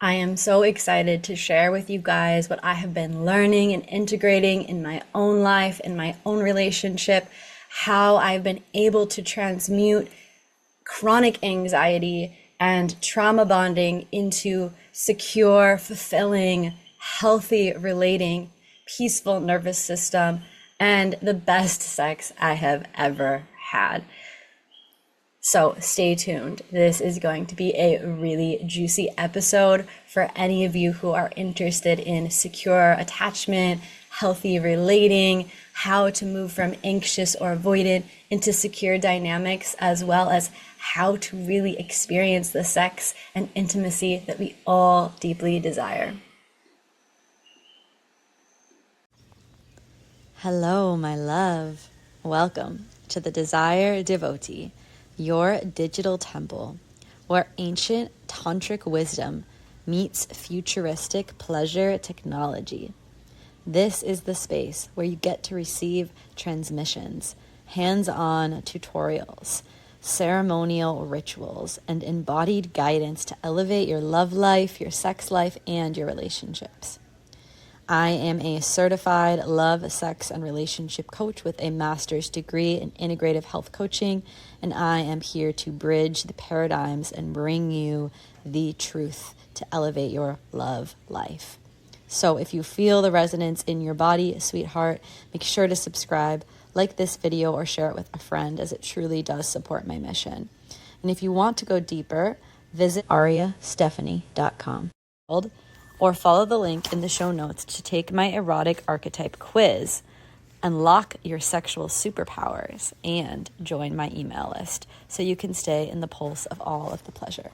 I am so excited to share with you guys what I have been learning and integrating in my own life, in my own relationship, how I've been able to transmute chronic anxiety and trauma bonding into secure, fulfilling, healthy, relating, peaceful nervous system, and the best sex I have ever had. So stay tuned. This is going to be a really juicy episode for any of you who are interested in secure attachment, healthy relating, how to move from anxious or avoidant into secure dynamics, as well as how to really experience the sex and intimacy that we all deeply desire. Hello, my love. Welcome to the Desire Devotee, your digital temple, where ancient tantric wisdom meets futuristic pleasure technology. This is the space where you get to receive transmissions, hands-on tutorials, ceremonial rituals, and embodied guidance to elevate your love life, your sex life, and your relationships. I am a certified love, sex, and relationship coach with a master's degree in integrative health coaching, and I am here to bridge the paradigms and bring you the truth to elevate your love life. So if you feel the resonance in your body, sweetheart, make sure to subscribe, like this video, or share it with a friend, as it truly does support my mission. And if you want to go deeper, visit ariastephanie.com. Or follow the link in the show notes to take my erotic archetype quiz, unlock your sexual superpowers, and join my email list so you can stay in the pulse of all of the pleasure.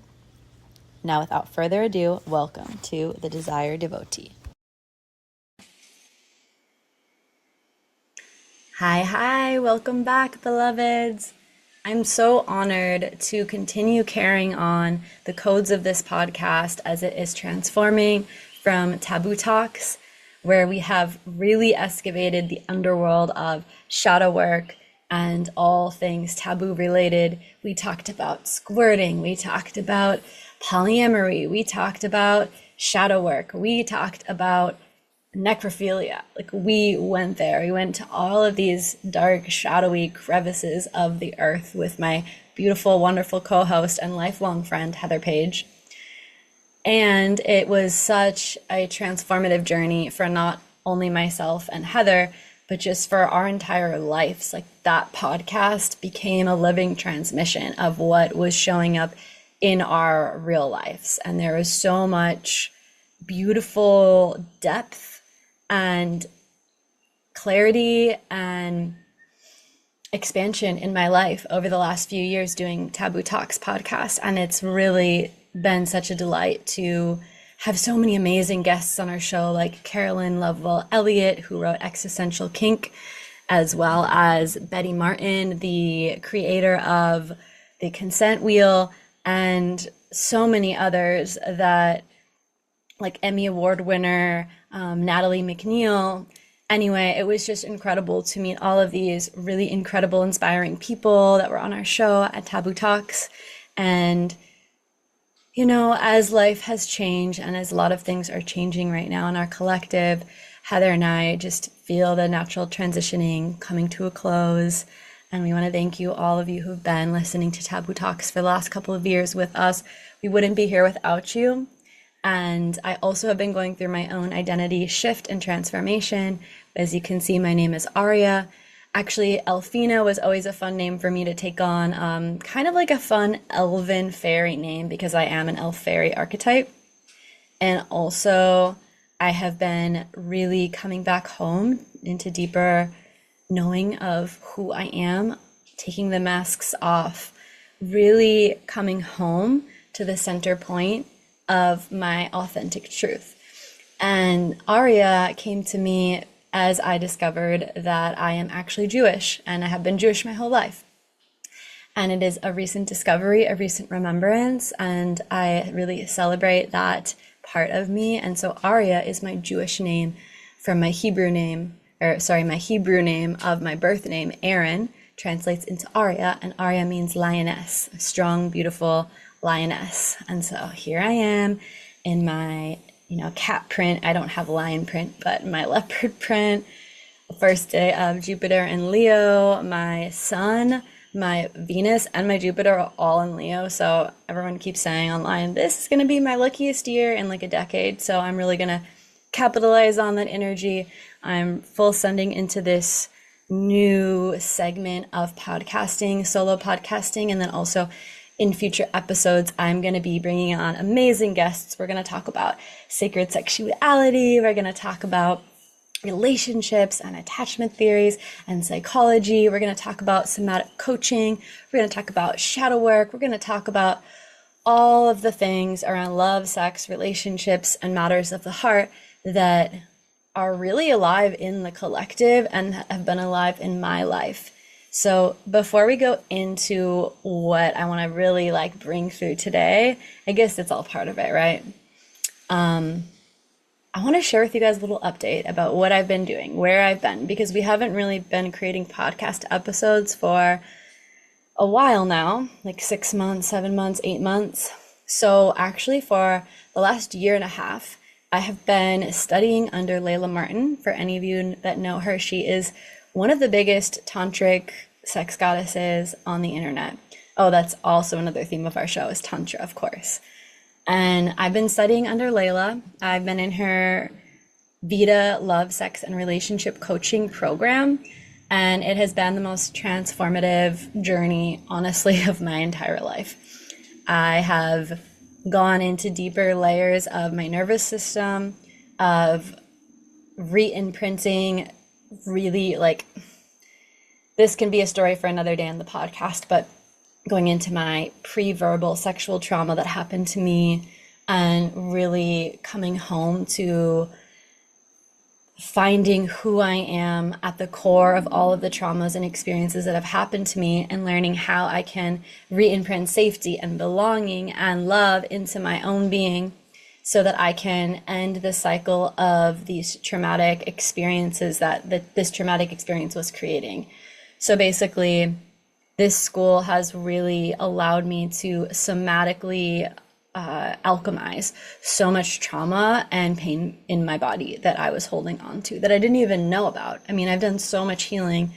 Now, without further ado, welcome to the Desire Devotee. Hi, welcome back, beloveds. I'm so honored to continue carrying on the codes of this podcast as it is transforming from Taboo Talks, where we have really excavated the underworld of shadow work and all things taboo related. We talked about squirting, we talked about polyamory, we talked about shadow work, we talked about necrophilia. Like, we went there. We went to all of these dark, shadowy crevices of the earth with my beautiful, wonderful co-host and lifelong friend, Heather Page. And it was such a transformative journey for not only myself and Heather, but just for our entire lives. Like, that podcast became a living transmission of what was showing up in our real lives. And there was so much beautiful depth and clarity and expansion in my life over the last few years doing Taboo Talks podcast. And it's really been such a delight to have so many amazing guests on our show, like Carolyn Lovewell Elliott, who wrote Existential Kink, as well as Betty Martin, the creator of The Consent Wheel, and so many others that, like Emmy Award winner Natalie McNeil. Anyway, it was just incredible to meet all of these really incredible, inspiring people that were on our show at Taboo Talks. And, you know, as life has changed and as a lot of things are changing right now in our collective, Heather and I just feel the natural transitioning coming to a close. And we want to thank you, all of you who've been listening to Taboo Talks for the last couple of years with us. We wouldn't be here without you. And I also have been going through my own identity shift and transformation. As you can see, my name is Aria. Actually, Elfina was always a fun name for me to take on, kind of like a fun elven fairy name, because I am an elf fairy archetype. And also, I have been really coming back home into deeper knowing of who I am, taking the masks off, really coming home to the center point of my authentic truth. And Aria came to me as I discovered that I am actually Jewish, and I have been Jewish my whole life. And it is a recent discovery, a recent remembrance, and I really celebrate that part of me. And so Aria is my Jewish name from my Hebrew name, my Hebrew name of my birth name, Aaron, translates into Aria, and Aria means lioness, a strong, beautiful lioness. And so here I am in my, cat print. I don't have lion print, but my leopard print. First day of Jupiter in Leo, my sun, my Venus, and my Jupiter are all in Leo. So everyone keeps saying online, this is going to be my luckiest year in like a decade. So I'm really going to capitalize on that energy. I'm full sending into this new segment of podcasting, solo podcasting, and then also in future episodes, I'm going to be bringing on amazing guests. We're going to talk about sacred sexuality. We're going to talk about relationships and attachment theories and psychology. We're going to talk about somatic coaching. We're going to talk about shadow work. We're going to talk about all of the things around love, sex, relationships, and matters of the heart that are really alive in the collective and have been alive in my life. So before we go into what I want to really bring through today, I guess it's all part of it, right? I want to share with you guys a little update about what I've been doing, where I've been, because we haven't really been creating podcast episodes for a while now, like 6 months, 7 months, 8 months. So actually for the last year and a half, I have been studying under Layla Martin. For any of you that know her, she is one of the biggest tantric sex goddesses on the internet. Oh, that's also another theme of our show is Tantra, of course. And I've been studying under Layla. I've been in her Vita love, sex, and relationship coaching program. And it has been the most transformative journey, honestly, of my entire life. I have gone into deeper layers of my nervous system, of re-imprinting, really this can be a story for another day on the podcast, but going into my pre-verbal sexual trauma that happened to me and really coming home to finding who I am at the core of all of the traumas and experiences that have happened to me and learning how I can re-imprint safety and belonging and love into my own being so that I can end the cycle of these traumatic experiences that this traumatic experience was creating. So basically, this school has really allowed me to somatically alchemize so much trauma and pain in my body that I was holding on to that I didn't even know about. I mean, I've done so much healing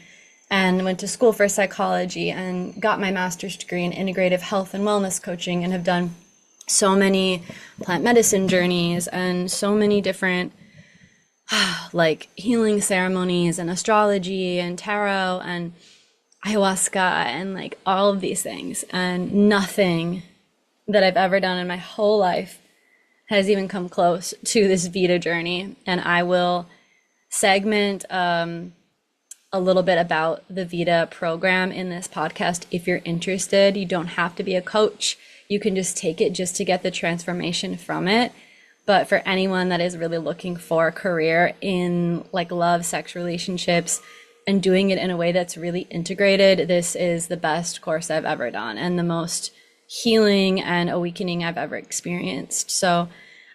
and went to school for psychology and got my master's degree in integrative health and wellness coaching and have done so many plant medicine journeys and so many different healing ceremonies and astrology and tarot and ayahuasca and all of these things, and nothing that I've ever done in my whole life has even come close to this Vita journey. And I will segment a little bit about the Vita program in this podcast if you're interested. You don't have to be a coach. You can just take it just to get the transformation from it. But for anyone that is really looking for a career in love, sex, relationships, and doing it in a way that's really integrated, this is the best course I've ever done and the most healing and awakening I've ever experienced. So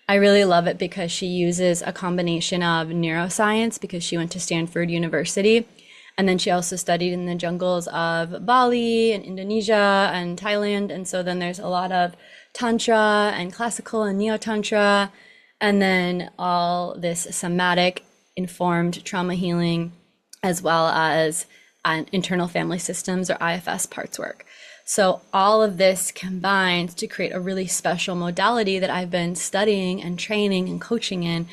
I really love it because she uses a combination of neuroscience because she went to Stanford University. And then she also studied in the jungles of Bali and Indonesia and Thailand. And so then there's a lot of Tantra and classical and Neo-Tantra. And then all this somatic informed trauma healing, as well as internal family systems or IFS parts work. So all of this combined to create a really special modality that I've been studying and training and coaching in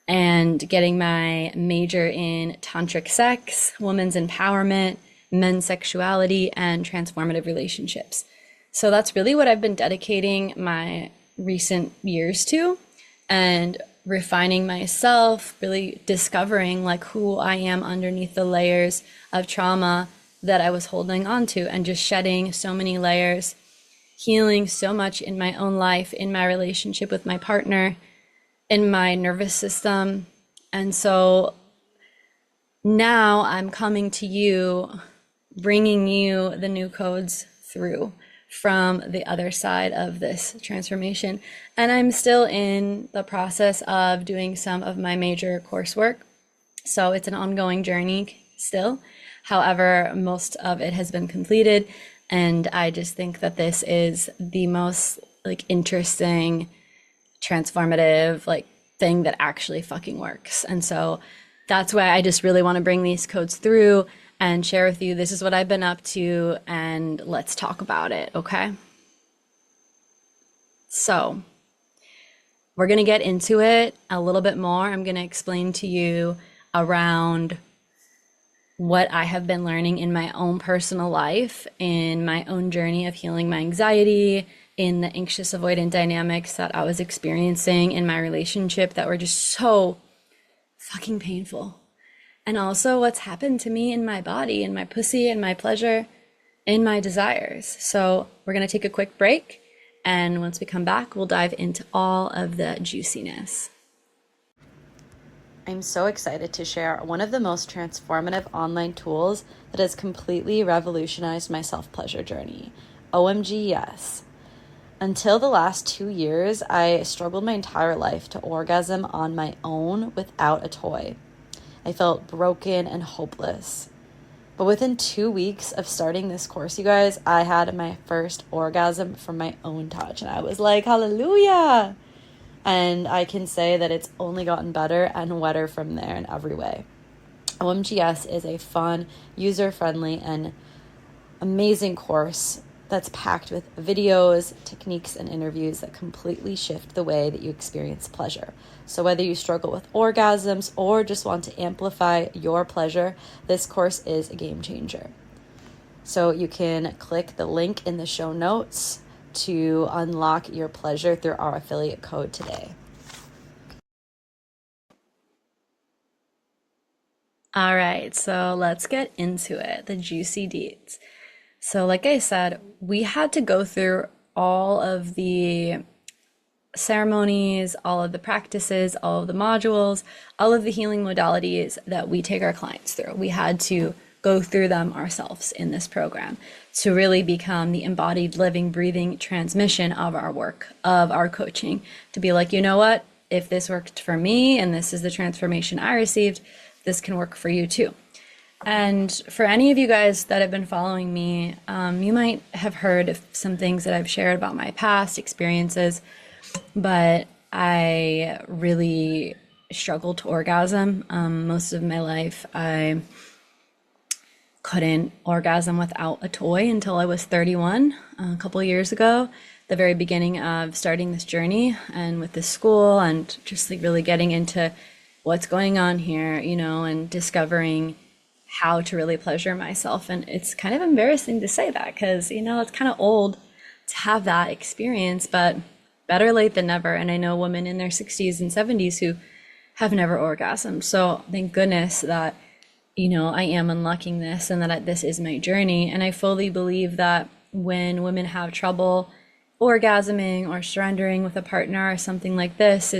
and getting my major in tantric sex, women's empowerment, men's sexuality, and transformative relationships. So that's really what I've been dedicating my recent years to, and refining myself, really discovering who I am underneath the layers of trauma that I was holding on to, and just shedding so many layers, healing so much in my own life, in my relationship with my partner, in my nervous system. And so now I'm coming to you, bringing you the new codes through from the other side of this transformation. And I'm still in the process of doing some of my major coursework. So it's an ongoing journey still. However, most of it has been completed. And I just think that this is the most interesting transformative like thing that actually fucking works. And so that's why I just really want to bring these codes through and share with you, this is what I've been up to, and let's talk about it, okay? So we're going to get into it a little bit more. I'm going to explain to you around what I have been learning in my own personal life, in my own journey of healing my anxiety, in the anxious avoidant dynamics that I was experiencing in my relationship that were just so fucking painful. And also what's happened to me in my body, in my pussy, in my pleasure, in my desires. So we're going to take a quick break. And once we come back, we'll dive into all of the juiciness. I'm so excited to share one of the most transformative online tools that has completely revolutionized my self-pleasure journey. OMG, yes. Until the last 2 years, I struggled my entire life to orgasm on my own without a toy. I felt broken and hopeless. But within 2 weeks of starting this course, you guys, I had my first orgasm from my own touch. And I was like, hallelujah! And I can say that it's only gotten better and wetter from there in every way. OMGS is a fun, user-friendly, and amazing course that's packed with videos, techniques, and interviews that completely shift the way that you experience pleasure. So whether you struggle with orgasms or just want to amplify your pleasure, this course is a game changer. So you can click the link in the show notes to unlock your pleasure through our affiliate code today. All right, so let's get into it, the juicy deets. So like I said, we had to go through all of the ceremonies, all of the practices, all of the modules, all of the healing modalities that we take our clients through. We had to go through them ourselves in this program to really become the embodied, living, breathing transmission of our work, of our coaching, to be like, you know what, if this worked for me and this is the transformation I received, this can work for you too. And for any of you guys that have been following me, you might have heard of some things that I've shared about my past experiences, but I really struggled to orgasm. Most of my life, I couldn't orgasm without a toy until I was 31, a couple of years ago, the very beginning of starting this journey and with this school and just like really getting into what's going on here, you know, and discovering how to really pleasure myself. And it's kind of embarrassing to say that because, you know, it's kind of old to have that experience, but better late than never. And I know women in their 60s and 70s who have never orgasmed. So thank goodness that, you know, I am unlocking this and that this is my journey. And I fully believe that when women have trouble orgasming or surrendering with a partner or something like this,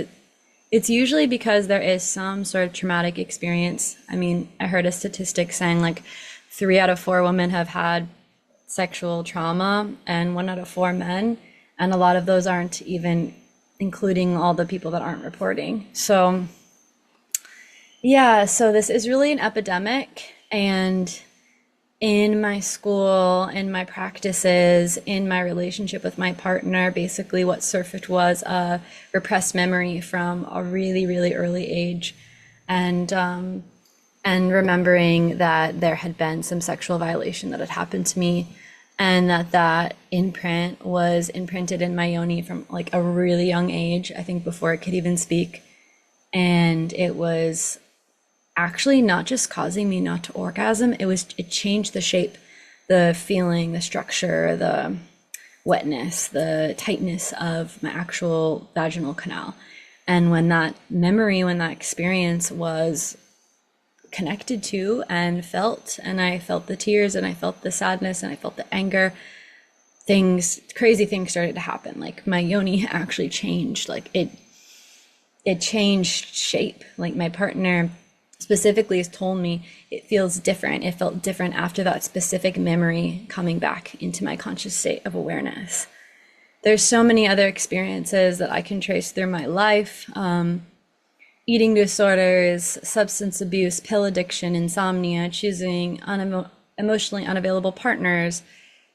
it's usually because there is some sort of traumatic experience. I mean, I heard a statistic saying like 3 out of 4 women have had sexual trauma and 1 out of 4 men. And a lot of those aren't even including all the people that aren't reporting. So yeah, so this is really an epidemic. And in my school, in my practices, in my relationship with my partner, basically what surfaced was a repressed memory from a really, really early age. And remembering that there had been some sexual violation that had happened to me, and that imprint was imprinted in my yoni from like a really young age, I think before it could even speak. And it was actually not just causing me not to orgasm, it changed the shape, the feeling, the structure, the wetness, the tightness of my actual vaginal canal. And when that memory, when that experience was connected to and felt, and I felt the tears and I felt the sadness and I felt the anger, crazy things started to happen. Like my yoni actually changed, like it changed shape. Like my partner specifically has told me it feels different. It felt different after that specific memory coming back into my conscious state of awareness. There's so many other experiences that I can trace through my life. Eating disorders, substance abuse, pill addiction, insomnia, choosing emotionally unavailable partners,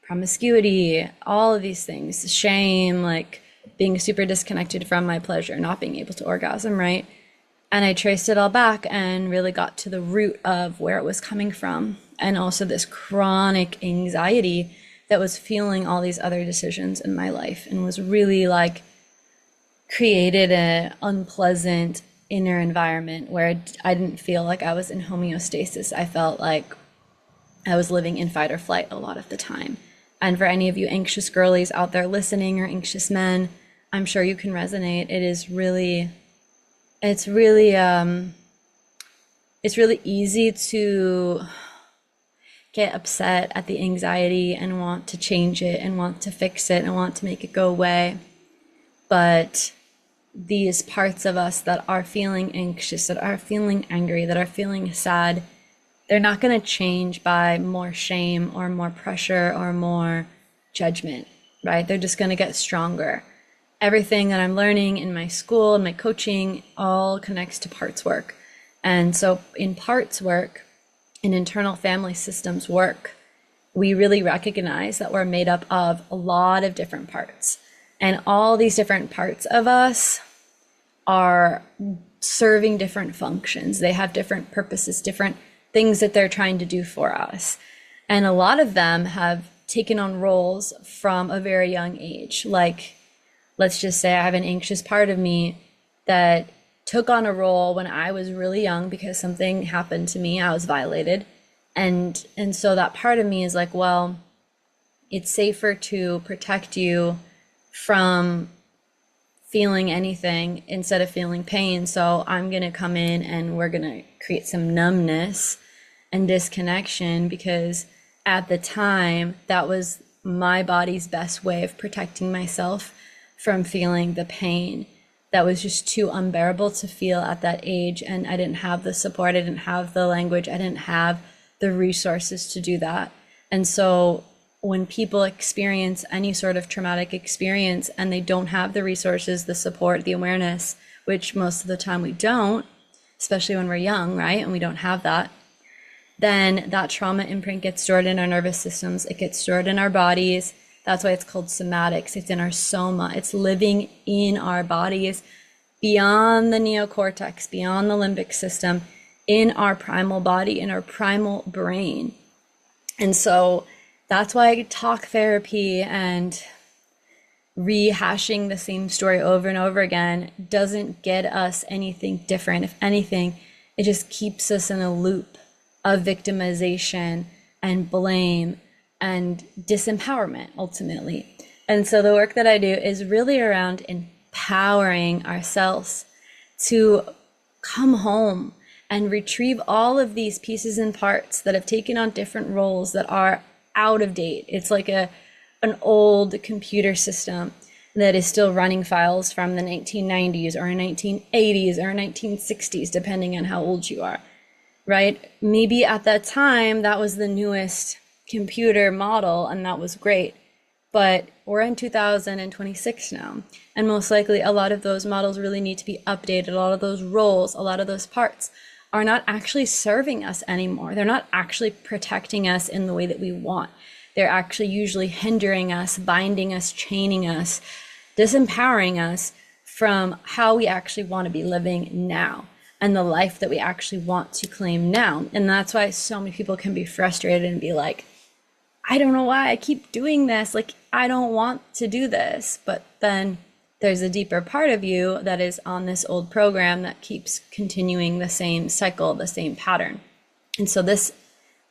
promiscuity, all of these things, shame, like being super disconnected from my pleasure, not being able to orgasm, right? And I traced it all back and really got to the root of where it was coming from. And also this chronic anxiety that was fueling all these other decisions in my life and was really like created an unpleasant inner environment where I didn't feel like I was in homeostasis. I felt like I was living in fight or flight a lot of the time. And for any of you anxious girlies out there listening, or anxious men, I'm sure you can resonate. It's really easy to get upset at the anxiety and want to change it and want to fix it and want to make it go away. But these parts of us that are feeling anxious, that are feeling angry, that are feeling sad, they're not going to change by more shame or more pressure or more judgment, right? They're just going to get stronger. Everything that I'm learning in my school and my coaching all connects to parts work. And so in parts work, in internal family systems work, we really recognize that we're made up of a lot of different parts. And all these different parts of us are serving different functions. They have different purposes, different things that they're trying to do for us. And a lot of them have taken on roles from a very young age. Like, let's just say I have an anxious part of me that took on a role when I was really young because something happened to me. I was violated. And so that part of me is like, well, it's safer to protect you from feeling anything instead of feeling pain. So I'm going to come in and we're going to create some numbness and disconnection, because at the time that was my body's best way of protecting myself from feeling the pain that was just too unbearable to feel at that age. And I didn't have the support, I didn't have the language, I didn't have the resources to do that. And so when people experience any sort of traumatic experience and they don't have the resources, the support, the awareness, which most of the time we don't, especially when we're young, right? And we don't have that, then that trauma imprint gets stored in our nervous systems. It gets stored in our bodies. That's why it's called somatics. It's in our soma. It's living in our bodies, beyond the neocortex, beyond the limbic system, in our primal body, in our primal brain. And so that's why talk therapy and rehashing the same story over and over again doesn't get us anything different. If anything, it just keeps us in a loop of victimization and blame and disempowerment ultimately. And so the work that I do is really around empowering ourselves to come home and retrieve all of these pieces and parts that have taken on different roles that are out of date. It's like an old computer system that is still running files from the 1990s or 1980s or 1960s, depending on how old you are, right? Maybe at that time, that was the newest computer model and that was great. But we're in 2026 now. And most likely a lot of those models really need to be updated. A lot of those roles, a lot of those parts are not actually serving us anymore. They're not actually protecting us in the way that we want. They're actually usually hindering us, binding us, chaining us, disempowering us from how we actually want to be living now and the life that we actually want to claim now. And that's why so many people can be frustrated and be like, I don't know why I keep doing this. Like, I don't want to do this. But then there's a deeper part of you that is on this old program that keeps continuing the same cycle, the same pattern. And so this,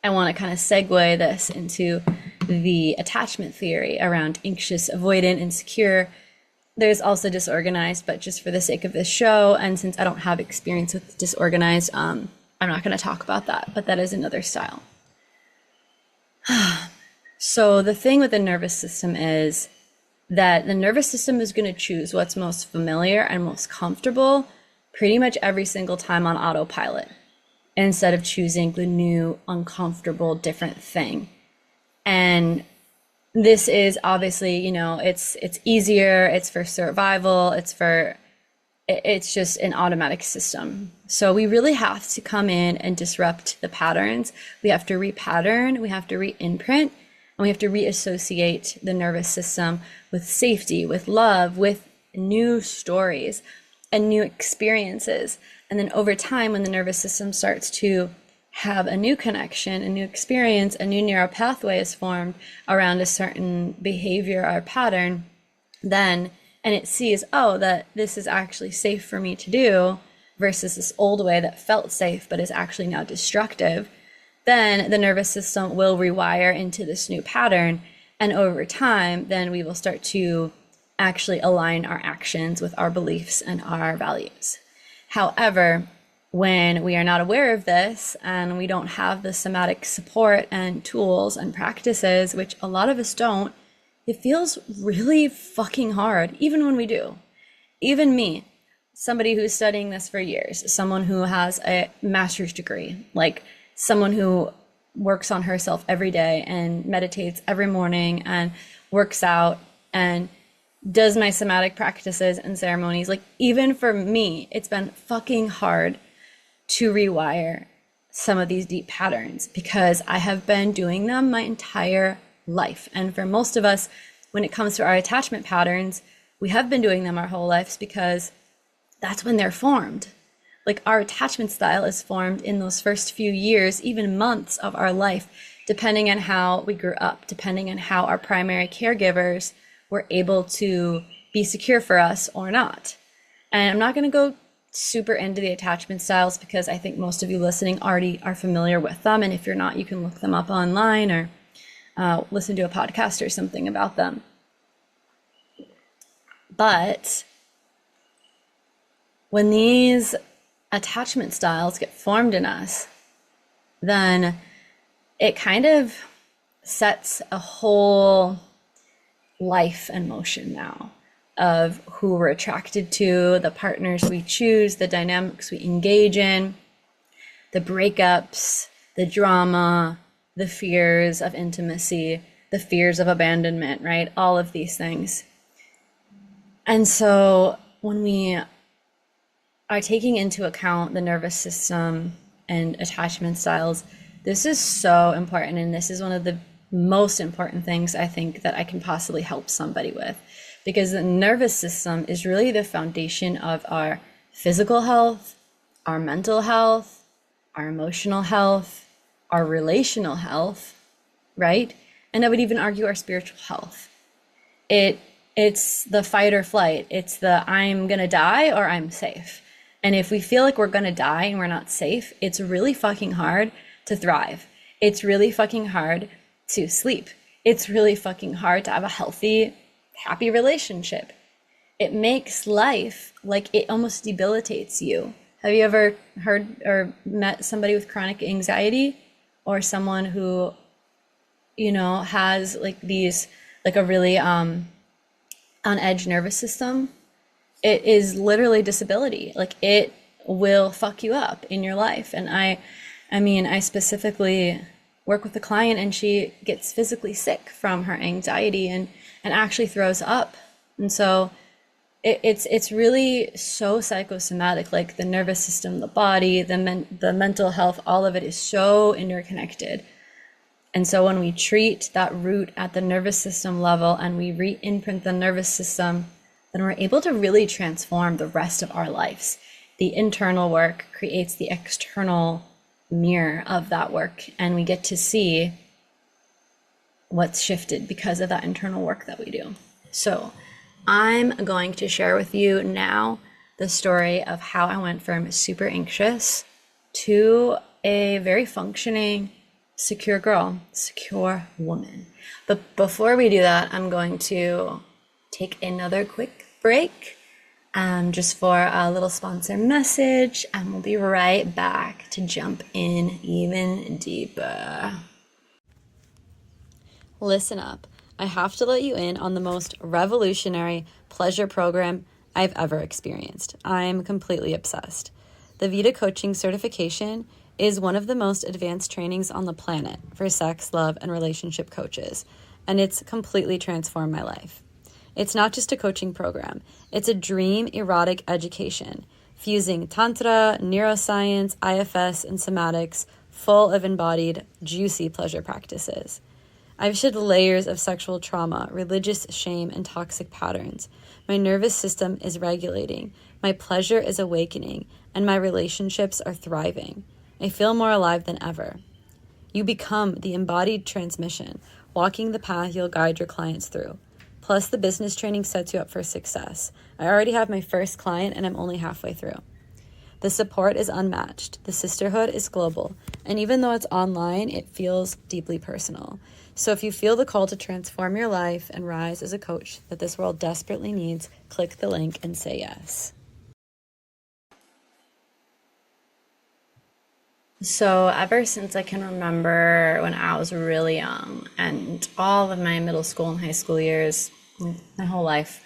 I want to kind of segue this into the attachment theory around anxious, avoidant, insecure. There's also disorganized, but just for the sake of this show, and since I don't have experience with disorganized, I'm not going to talk about that, but that is another style. So the thing with the nervous system is that the nervous system is going to choose what's most familiar and most comfortable pretty much every single time on autopilot, instead of choosing the new, uncomfortable, different thing. And this is obviously, it's easier, it's for survival, it's just an automatic system. So we really have to come in and disrupt the patterns. We have to repattern, we have to re-imprint, and we have to reassociate the nervous system with safety, with love, with new stories and new experiences. And then over time, when the nervous system starts to have a new connection, a new experience, a new neural pathway is formed around a certain behavior or pattern, then, and it sees, oh, that this is actually safe for me to do versus this old way that felt safe but is actually now destructive, then the nervous system will rewire into this new pattern. And over time, then we will start to actually align our actions with our beliefs and our values. However, when we are not aware of this and we don't have the somatic support and tools and practices, which a lot of us don't, it feels really fucking hard, even when we do. Even me, somebody who's studying this for years, someone who has a master's degree, like someone who works on herself every day and meditates every morning and works out and does my somatic practices and ceremonies. Like, even for me, it's been fucking hard to rewire some of these deep patterns because I have been doing them my entire life. And for most of us, when it comes to our attachment patterns, we have been doing them our whole lives because that's when they're formed. Like, our attachment style is formed in those first few years, even months of our life, depending on how we grew up, depending on how our primary caregivers were able to be secure for us or not. And I'm not going to go super into the attachment styles because I think most of you listening already are familiar with them. And if you're not, you can look them up online or listen to a podcast or something about them. But when these attachment styles get formed in us, then it kind of sets a whole life in motion now of who we're attracted to, the partners we choose, the dynamics we engage in, the breakups, the drama, the fears of intimacy, the fears of abandonment, right? All of these things. And so when we are taking into account the nervous system and attachment styles, this is so important. And this is one of the most important things I think that I can possibly help somebody with, because the nervous system is really the foundation of our physical health, our mental health, our emotional health, our relational health, right? And I would even argue our spiritual health. It's the fight or flight. It's the I'm gonna die or I'm safe. And if we feel like we're gonna die and we're not safe, it's really fucking hard to thrive. It's really fucking hard to sleep. It's really fucking hard to have a healthy, happy relationship. It makes life like it almost debilitates you. Have you ever heard or met somebody with chronic anxiety, or someone who, you know, has like these, like a really on edge nervous system? It is literally disability. Like, it will fuck you up in your life. And I mean, I specifically work with a client and she gets physically sick from her anxiety and actually throws up. And so it's really so psychosomatic, like the nervous system, the body, the mental health, all of it is so interconnected. And so when we treat that root at the nervous system level and we re-imprint the nervous system, then we're able to really transform the rest of our lives. The internal work creates the external mirror of that work, and we get to see what's shifted because of that internal work that we do. So I'm going to share with you now the story of how I went from super anxious to a very functioning, secure girl, secure woman. But before we do that, I'm going to take another quick break just for a little sponsor message, and we'll be right back to jump in even deeper. Listen up. I have to let you in on the most revolutionary pleasure program I've ever experienced. I'm completely obsessed. The Vita Coaching Certification is one of the most advanced trainings on the planet for sex, love, and relationship coaches, and it's completely transformed my life. It's not just a coaching program. It's a dream erotic education, fusing tantra, neuroscience, IFS, and somatics, full of embodied, juicy pleasure practices. I've shed layers of sexual trauma, religious shame, and toxic patterns, My nervous system is regulating. My pleasure is awakening, and my relationships are thriving. I feel more alive than ever. You become the embodied transmission, walking the path you'll guide your clients through. Plus, the business training sets you up for success. I already have my first client, and I'm only halfway through. The support is unmatched. The sisterhood is global. And even though it's online, it feels deeply personal. So if you feel the call to transform your life and rise as a coach that this world desperately needs, click the link and say yes. So ever since I can remember when I was really young and all of my middle school and high school years, my whole life,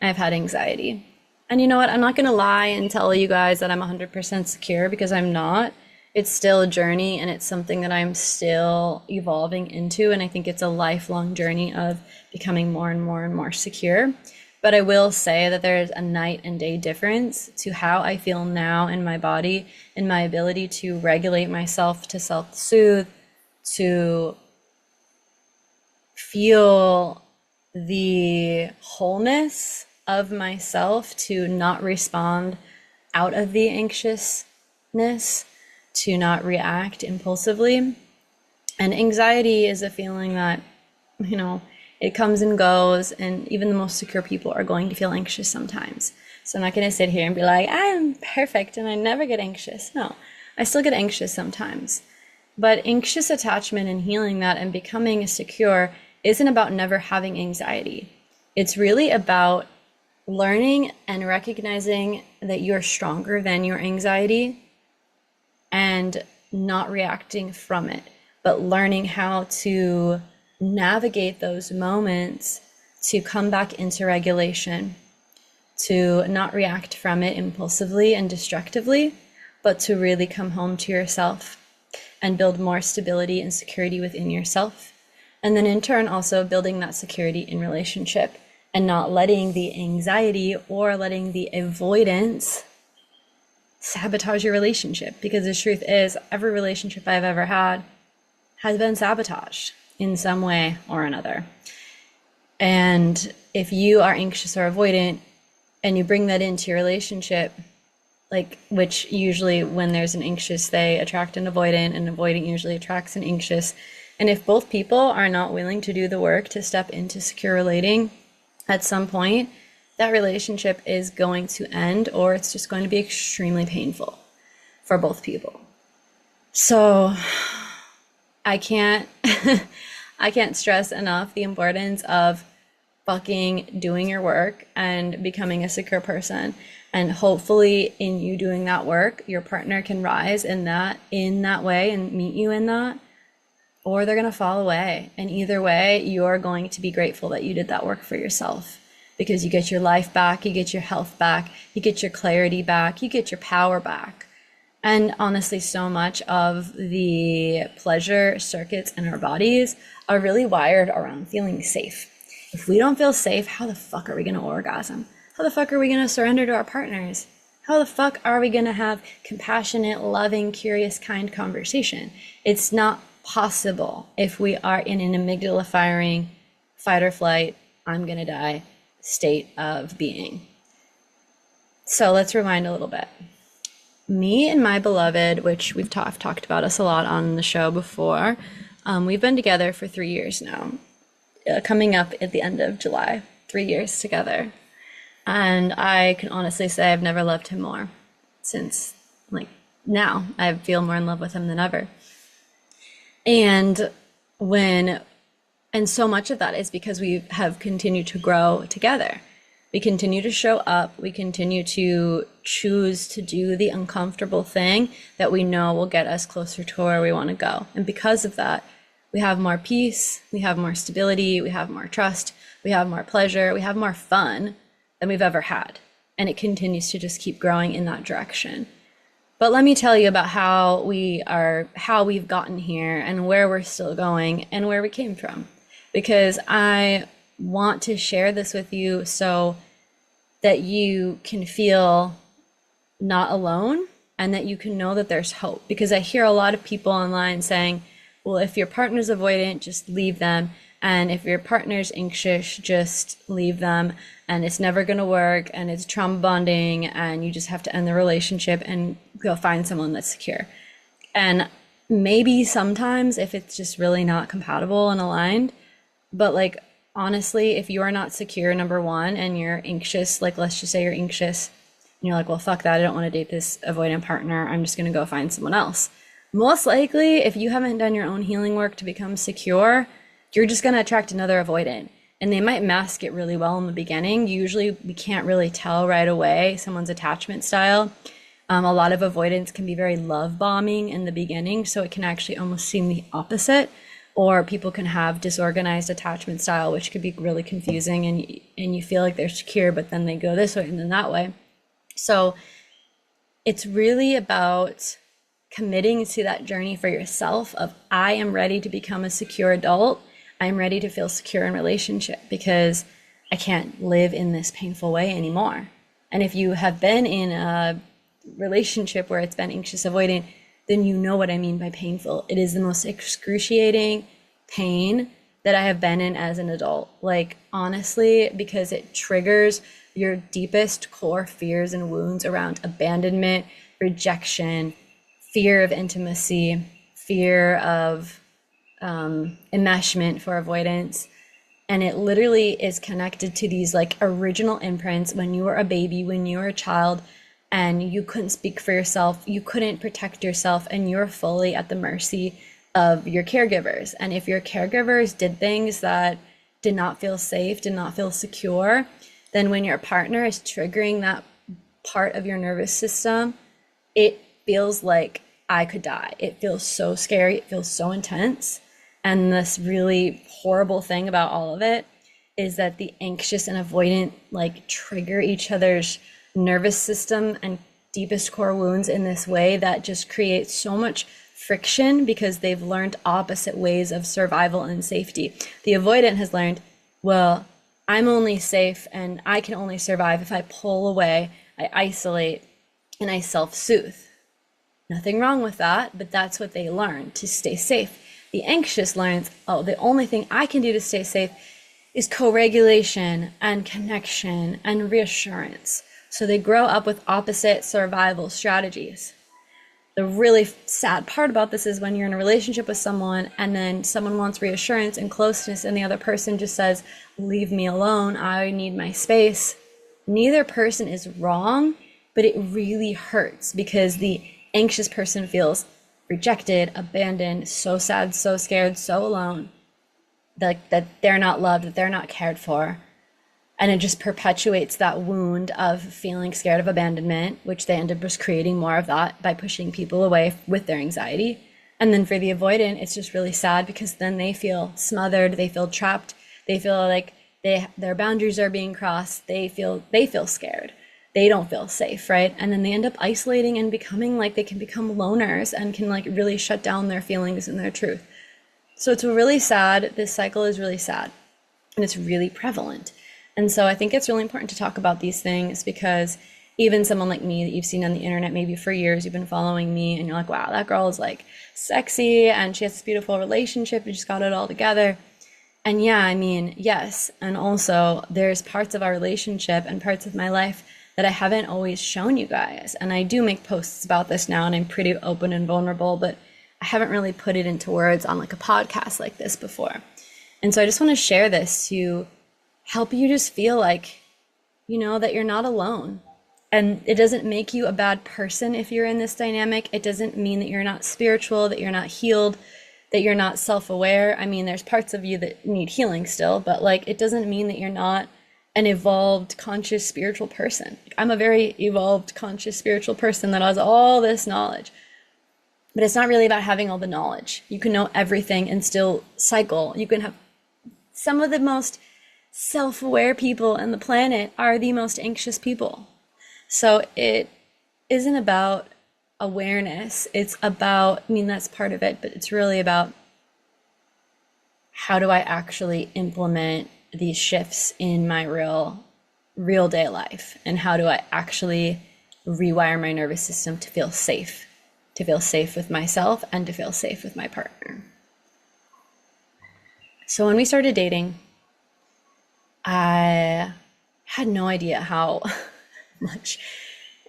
I've had anxiety. And you know what? I'm not going to lie and tell you guys that I'm 100% secure, because I'm not. It's still a journey, and it's something that I'm still evolving into. And I think it's a lifelong journey of becoming more and more and more secure. But I will say that there's a night and day difference to how I feel now in my body and my ability to regulate myself, to self-soothe, to feel the wholeness of myself, to not respond out of the anxiousness, to not react impulsively. And anxiety is a feeling that, it comes and goes, and even the most secure people are going to feel anxious sometimes. So I'm not going to sit here and be like, I'm perfect and I never get anxious. No, I still get anxious sometimes. But anxious attachment and healing that and becoming secure isn't about never having anxiety. It's really about learning and recognizing that you're stronger than your anxiety and not reacting from it, but learning how to navigate those moments to come back into regulation, to not react from it impulsively and destructively, but to really come home to yourself and build more stability and security within yourself. And then in turn, also building that security in relationship, and not letting the anxiety or letting the avoidance sabotage your relationship. Because the truth is, every relationship I've ever had has been sabotaged in some way or another. And if you are anxious or avoidant and you bring that into your relationship, which usually when there's an anxious, they attract an avoidant, and avoidant usually attracts an anxious. And if both people are not willing to do the work to step into secure relating, at some point, that relationship is going to end, or it's just going to be extremely painful for both people. So I can't stress enough the importance of fucking doing your work and becoming a secure person. And hopefully in you doing that work, your partner can rise in that way and meet you in that, or they're going to fall away. And either way, you're going to be grateful that you did that work for yourself, because you get your life back, you get your health back, you get your clarity back, you get your power back. And honestly, so much of the pleasure circuits in our bodies are really wired around feeling safe. If we don't feel safe, how the fuck are we going to orgasm? How the fuck are we going to surrender to our partners? How the fuck are we going to have compassionate, loving, curious, kind conversation? It's not possible if we are in an amygdala firing, fight or flight, I'm going to die state of being. So let's rewind a little bit. Me and my beloved, which we've talked about us a lot on the show before, we've been together for 3 years now, coming up at the end of July, 3 years together. And I can honestly say I've never loved him more since, now. I feel more in love with him than ever. And so much of that is because we have continued to grow together. We continue to show up. We continue to choose to do the uncomfortable thing that we know will get us closer to where we want to go. And because of that, we have more peace, we have more stability, we have more trust, we have more pleasure, we have more fun than we've ever had. And it continues to just keep growing in that direction. But let me tell you about how we've gotten here and where we're still going and where we came from. Because I want to share this with you so that you can feel not alone and that you can know that there's hope. Because I hear a lot of people online saying, well, if your partner's avoidant, just leave them. And if your partner's anxious, just leave them, and it's never going to work, and it's trauma bonding, and you just have to end the relationship and go find someone that's secure. And maybe sometimes if it's just really not compatible and aligned, but like honestly, if you are not secure, number one, and you're anxious, like let's just say you're anxious and you're like, well, fuck that, I don't want to date this avoidant partner, I'm just going to go find someone else. Most likely, if you haven't done your own healing work to become secure, you're just going to attract another avoidant. And they might mask it really well in the beginning. Usually we can't really tell right away someone's attachment style. A lot of avoidance can be very love bombing in the beginning, so it can actually almost seem the opposite. Or people can have disorganized attachment style, which could be really confusing, and you feel like they're secure, but then they go this way and then that way. So it's really about committing to that journey for yourself of, I am ready to become a secure adult. I'm ready to feel secure in relationship because I can't live in this painful way anymore. And if you have been in a relationship where it's been anxious avoidant, then you know what I mean by painful. It is the most excruciating pain that I have been in as an adult. Like honestly, because it triggers your deepest core fears and wounds around abandonment, rejection, fear of intimacy, fear of enmeshment for avoidance. And it literally is connected to these like original imprints when you were a baby, when you were a child, and you couldn't speak for yourself, you couldn't protect yourself, and you're fully at the mercy of your caregivers. And if your caregivers did things that did not feel safe, did not feel secure, then when your partner is triggering that part of your nervous system, it feels like I could die. It feels so scary. It feels so intense. And this really horrible thing about all of it is that the anxious and avoidant like trigger each other's nervous system and deepest core wounds in this way that just creates so much friction because they've learned opposite ways of survival and safety. The avoidant has learned, well, I'm only safe and I can only survive if I pull away, I isolate, and I self-soothe. Nothing wrong with that, but that's what they learn to stay safe. The anxious learns, oh, the only thing I can do to stay safe is co-regulation and connection and reassurance. So they grow up with opposite survival strategies. The really sad part about this is when you're in a relationship with someone and then someone wants reassurance and closeness and the other person just says, leave me alone, I need my space. Neither person is wrong, but it really hurts because the anxious person feels rejected, abandoned, so sad, so scared, so alone, that they're not loved, that they're not cared for. And it just perpetuates that wound of feeling scared of abandonment, which they end up just creating more of that by pushing people away with their anxiety. And then for the avoidant, it's just really sad because then they feel smothered, they feel trapped, they feel like their boundaries are being crossed, they feel scared. They don't feel safe, right? And then they end up isolating and becoming like they can become loners and can like really shut down their feelings and their truth. So it's really sad. This cycle is really sad and it's really prevalent. And so I think it's really important to talk about these things because even someone like me that you've seen on the internet maybe for years, you've been following me and you're like, wow, that girl is like sexy and she has this beautiful relationship and she's got it all together. And yeah, I mean, yes. And also there's parts of our relationship and parts of my life that I haven't always shown you guys. And I do make posts about this now and I'm pretty open and vulnerable, but I haven't really put it into words on like a podcast like this before. And so I just want to share this to help you just feel like, you know, that you're not alone. And it doesn't make you a bad person if you're in this dynamic. It doesn't mean that you're not spiritual, that you're not healed, that you're not self-aware. I mean, there's parts of you that need healing still, but like, it doesn't mean that you're not an evolved, conscious, spiritual person. I'm a very evolved, conscious, spiritual person that has all this knowledge. But it's not really about having all the knowledge. You can know everything and still cycle. You can have some of the most self-aware people on the planet are the most anxious people. So it isn't about awareness. It's about, I mean, that's part of it, but it's really about how do I actually implement these shifts in my real day life? And how do I actually rewire my nervous system to feel safe with myself and to feel safe with my partner? So when we started dating, I had no idea how much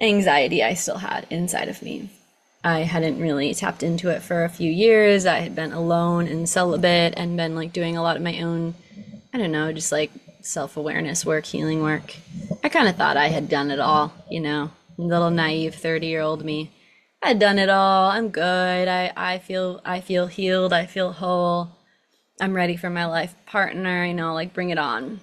anxiety I still had inside of me. I hadn't really tapped into it for a few years. I had been alone and celibate and been like doing a lot of my own, I don't know, just like self-awareness work, healing work. I kind of thought I had done it all, little naive 30-year-old me. I had done it all. I'm good. I feel healed. I feel whole. I'm ready for my life partner, like bring it on.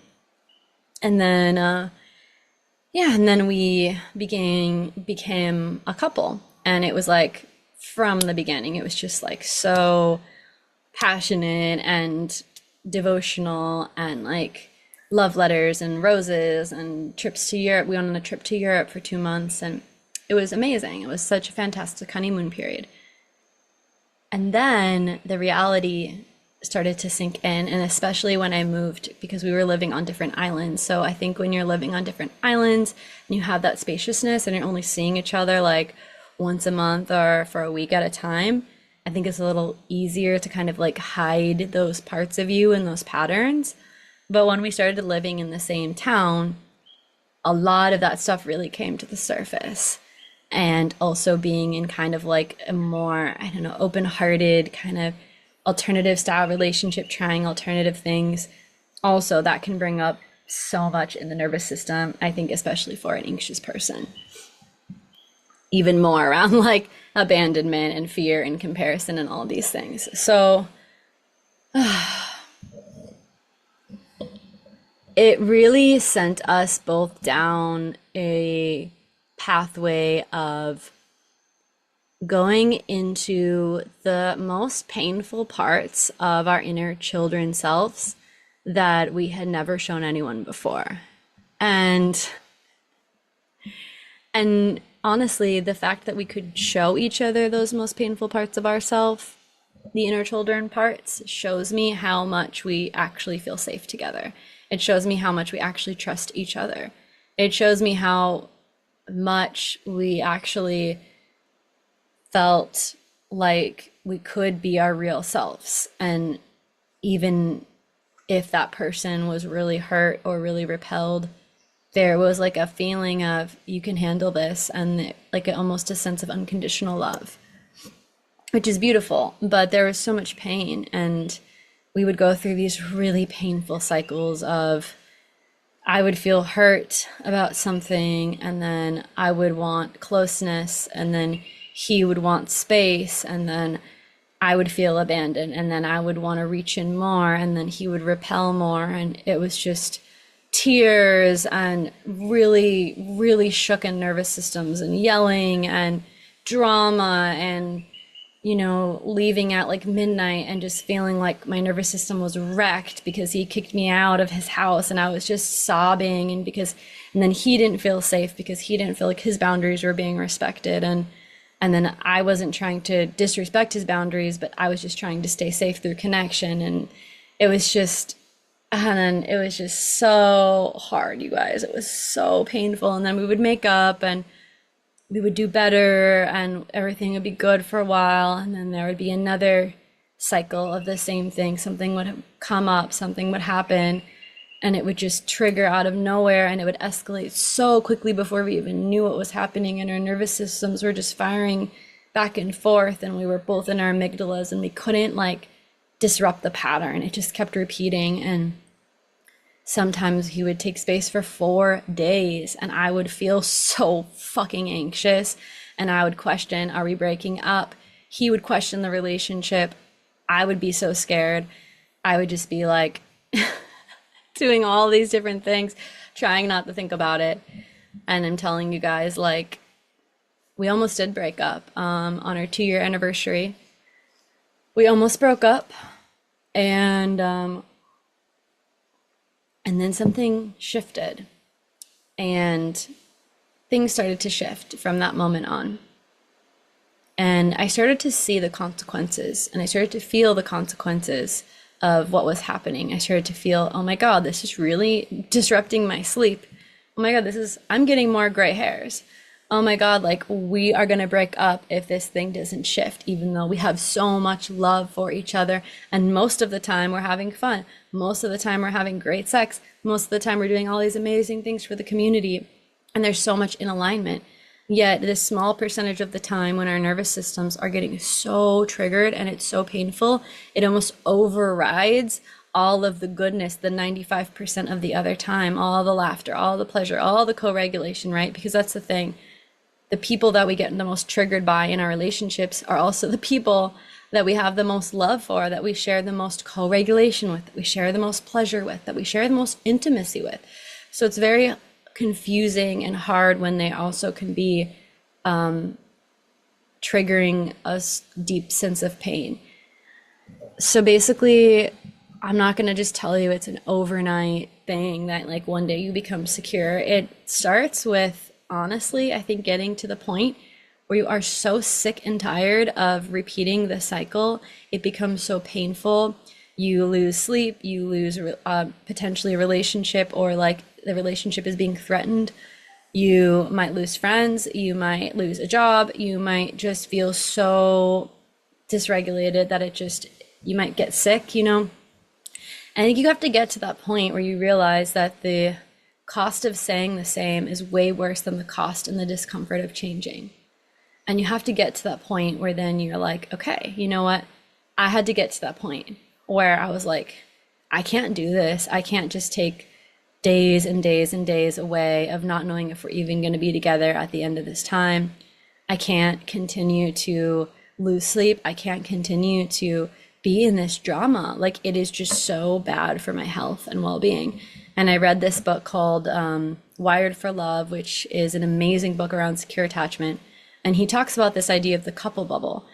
And then and then we became a couple. And it was like from the beginning, it was just like so passionate and devotional and like love letters and roses and trips to Europe. We went on a trip to Europe for 2 months and it was amazing. It was such a fantastic honeymoon period. And then the reality started to sink in, and especially when I moved, because we were living on different islands. So I think when you're living on different islands and you have that spaciousness and you're only seeing each other like once a month or for a week at a time, I think it's a little easier to kind of like hide those parts of you and those patterns. But when we started living in the same town, a lot of that stuff really came to the surface. And also being in kind of like a more, I don't know, open-hearted kind of alternative style relationship, trying alternative things. Also, that can bring up so much in the nervous system, I think, especially for an anxious person. Even more around like abandonment and fear and comparison and all these things. So it really sent us both down a pathway of going into the most painful parts of our inner children selves that we had never shown anyone before. And honestly, the fact that we could show each other those most painful parts of ourselves, the inner children parts, shows me how much we actually feel safe together. It shows me how much we actually trust each other. It shows me how much we actually felt like we could be our real selves. And even if that person was really hurt or really repelled, there was like a feeling of you can handle this, and like almost a sense of unconditional love, which is beautiful. But there was so much pain, and we would go through these really painful cycles of I would feel hurt about something, and then I would want closeness, and then he would want space, and then I would feel abandoned, and then I would want to reach in more, and then he would repel more. And it was just tears and really, really shooken nervous systems and yelling and drama and, leaving at like midnight and just feeling like my nervous system was wrecked because he kicked me out of his house and I was just sobbing. And then he didn't feel safe because he didn't feel like his boundaries were being respected. And then I wasn't trying to disrespect his boundaries, but I was just trying to stay safe through connection. And it was just so hard, you guys. It was so painful. And then we would make up and we would do better and everything would be good for a while. And then there would be another cycle of the same thing. Something would come up, something would happen, and it would just trigger out of nowhere, and it would escalate so quickly before we even knew what was happening. And our nervous systems were just firing back and forth, and we were both in our amygdalas, and we couldn't like disrupt the pattern. It just kept repeating. And sometimes he would take space for 4 days and I would feel so fucking anxious, and I would question, are we breaking up? He would question the relationship. I would be so scared. I would just be like doing all these different things, trying not to think about it. And I'm telling you guys, like, we almost did break up on our 2-year anniversary. We almost broke up, and then something shifted, and things started to shift from that moment on. And I started to see the consequences, and I started to feel the consequences of what was happening. I started to feel, oh my God, this is really disrupting my sleep. Oh my God, I'm getting more gray hairs. oh my God, like we are going to break up if this thing doesn't shift, even though we have so much love for each other. And most of the time we're having fun. Most of the time we're having great sex. Most of the time we're doing all these amazing things for the community. And there's so much in alignment. Yet this small percentage of the time when our nervous systems are getting so triggered and it's so painful, it almost overrides all of the goodness, the 95% of the other time, all the laughter, all the pleasure, all the co-regulation, right? Because that's the thing. The people that we get the most triggered by in our relationships are also the people that we have the most love for, that we share the most co-regulation with, that we share the most pleasure with, that we share the most intimacy with. So it's very confusing and hard when they also can be triggering a deep sense of pain. So basically, I'm not going to just tell you it's an overnight thing that like one day you become secure. It starts with, honestly, I think getting to the point where you are so sick and tired of repeating the cycle. It becomes so painful. You lose sleep, you lose potentially a relationship, or like the relationship is being threatened. You might lose friends, you might lose a job, you might just feel so dysregulated that you might get sick, you know? And I think you have to get to that point where you realize that the cost of staying the same is way worse than the cost and the discomfort of changing. And you have to get to that point where then you're like, okay, you know what? I had to get to that point where I was like, I can't do this. I can't just take days and days and days away of not knowing if we're even going to be together at the end of this time. I can't continue to lose sleep. I can't continue to be in this drama. Like, it is just so bad for my health and well-being. And I read this book called Wired for Love, which is an amazing book around secure attachment. And he talks about this idea of the couple bubble.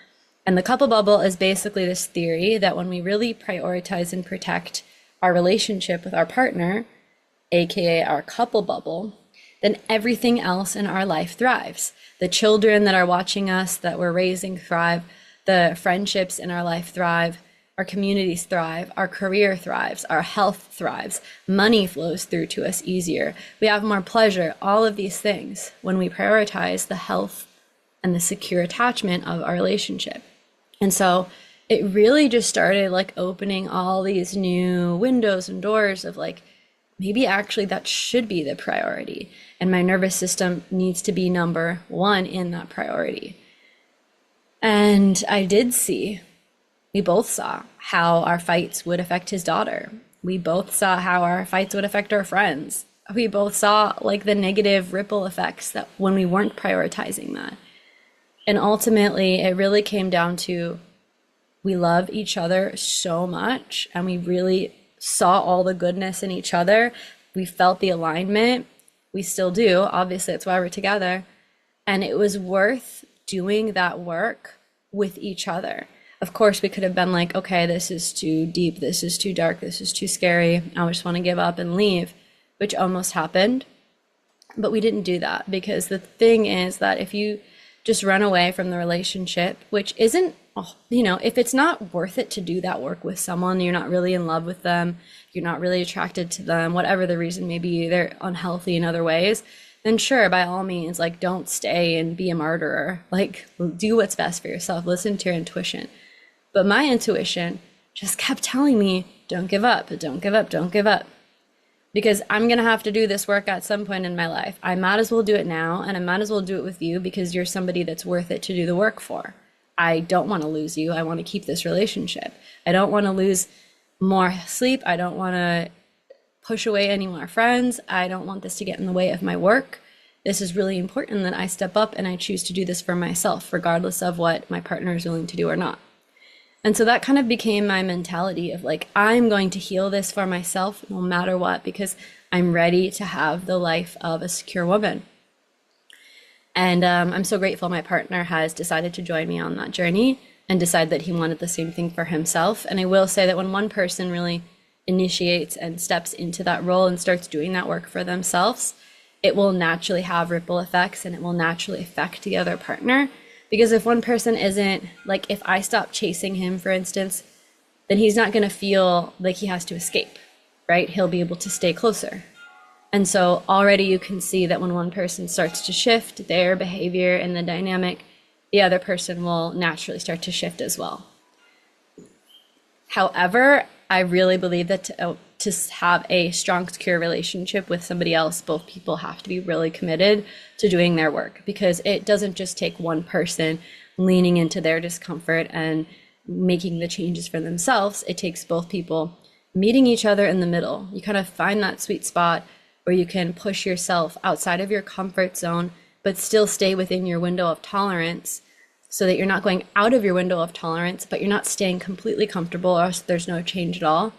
And the couple bubble is basically this theory that when we really prioritize and protect our relationship with our partner, aka our couple bubble, then everything else in our life thrives. The children that are watching us, that we're raising, thrive. The friendships in our life thrive. Our communities thrive. Our career thrives. Our health thrives. Money flows through to us easier. We have more pleasure. All of these things when we prioritize the health and the secure attachment of our relationship. And so it really just started like opening all these new windows and doors of like, maybe actually that should be the priority. And my nervous system needs to be number one in that priority. And we both saw how our fights would affect his daughter. We both saw how our fights would affect our friends. We both saw like the negative ripple effects that when we weren't prioritizing that. And ultimately, it really came down to we love each other so much, and we really saw all the goodness in each other. We felt the alignment. We still do. Obviously, that's why we're together. And it was worth doing that work with each other. Of course, we could have been like, okay, this is too deep. This is too dark. This is too scary. I just want to give up and leave, which almost happened. But we didn't do that, because the thing is that if you just run away from the relationship, which isn't, if it's not worth it to do that work with someone, you're not really in love with them, you're not really attracted to them, whatever the reason may be, they're unhealthy in other ways, then sure, by all means, like, don't stay and be a martyrer. Like, do what's best for yourself. Listen to your intuition. But my intuition just kept telling me, don't give up, don't give up, don't give up. Because I'm going to have to do this work at some point in my life. I might as well do it now, and I might as well do it with you, because you're somebody that's worth it to do the work for. I don't want to lose you. I want to keep this relationship. I don't want to lose more sleep. I don't want to push away any more friends. I don't want this to get in the way of my work. This is really important that I step up and I choose to do this for myself, regardless of what my partner is willing to do or not. And so that kind of became my mentality of like, I'm going to heal this for myself no matter what, because I'm ready to have the life of a secure woman. And I'm so grateful my partner has decided to join me on that journey and decide that he wanted the same thing for himself. And I will say that when one person really initiates and steps into that role and starts doing that work for themselves, it will naturally have ripple effects, and it will naturally affect the other partner. Because if one person isn't, like, if I stop chasing him, for instance, then he's not going to feel like he has to escape, right? He'll be able to stay closer. And so already you can see that when one person starts to shift their behavior and the dynamic, the other person will naturally start to shift as well. However, I really believe that to have a strong, secure relationship with somebody else, both people have to be really committed to doing their work, because it doesn't just take one person leaning into their discomfort and making the changes for themselves. It takes both people meeting each other in the middle. You kind of find that sweet spot where you can push yourself outside of your comfort zone, but still stay within your window of tolerance, so that you're not going out of your window of tolerance, but you're not staying completely comfortable, or else there's no change at all,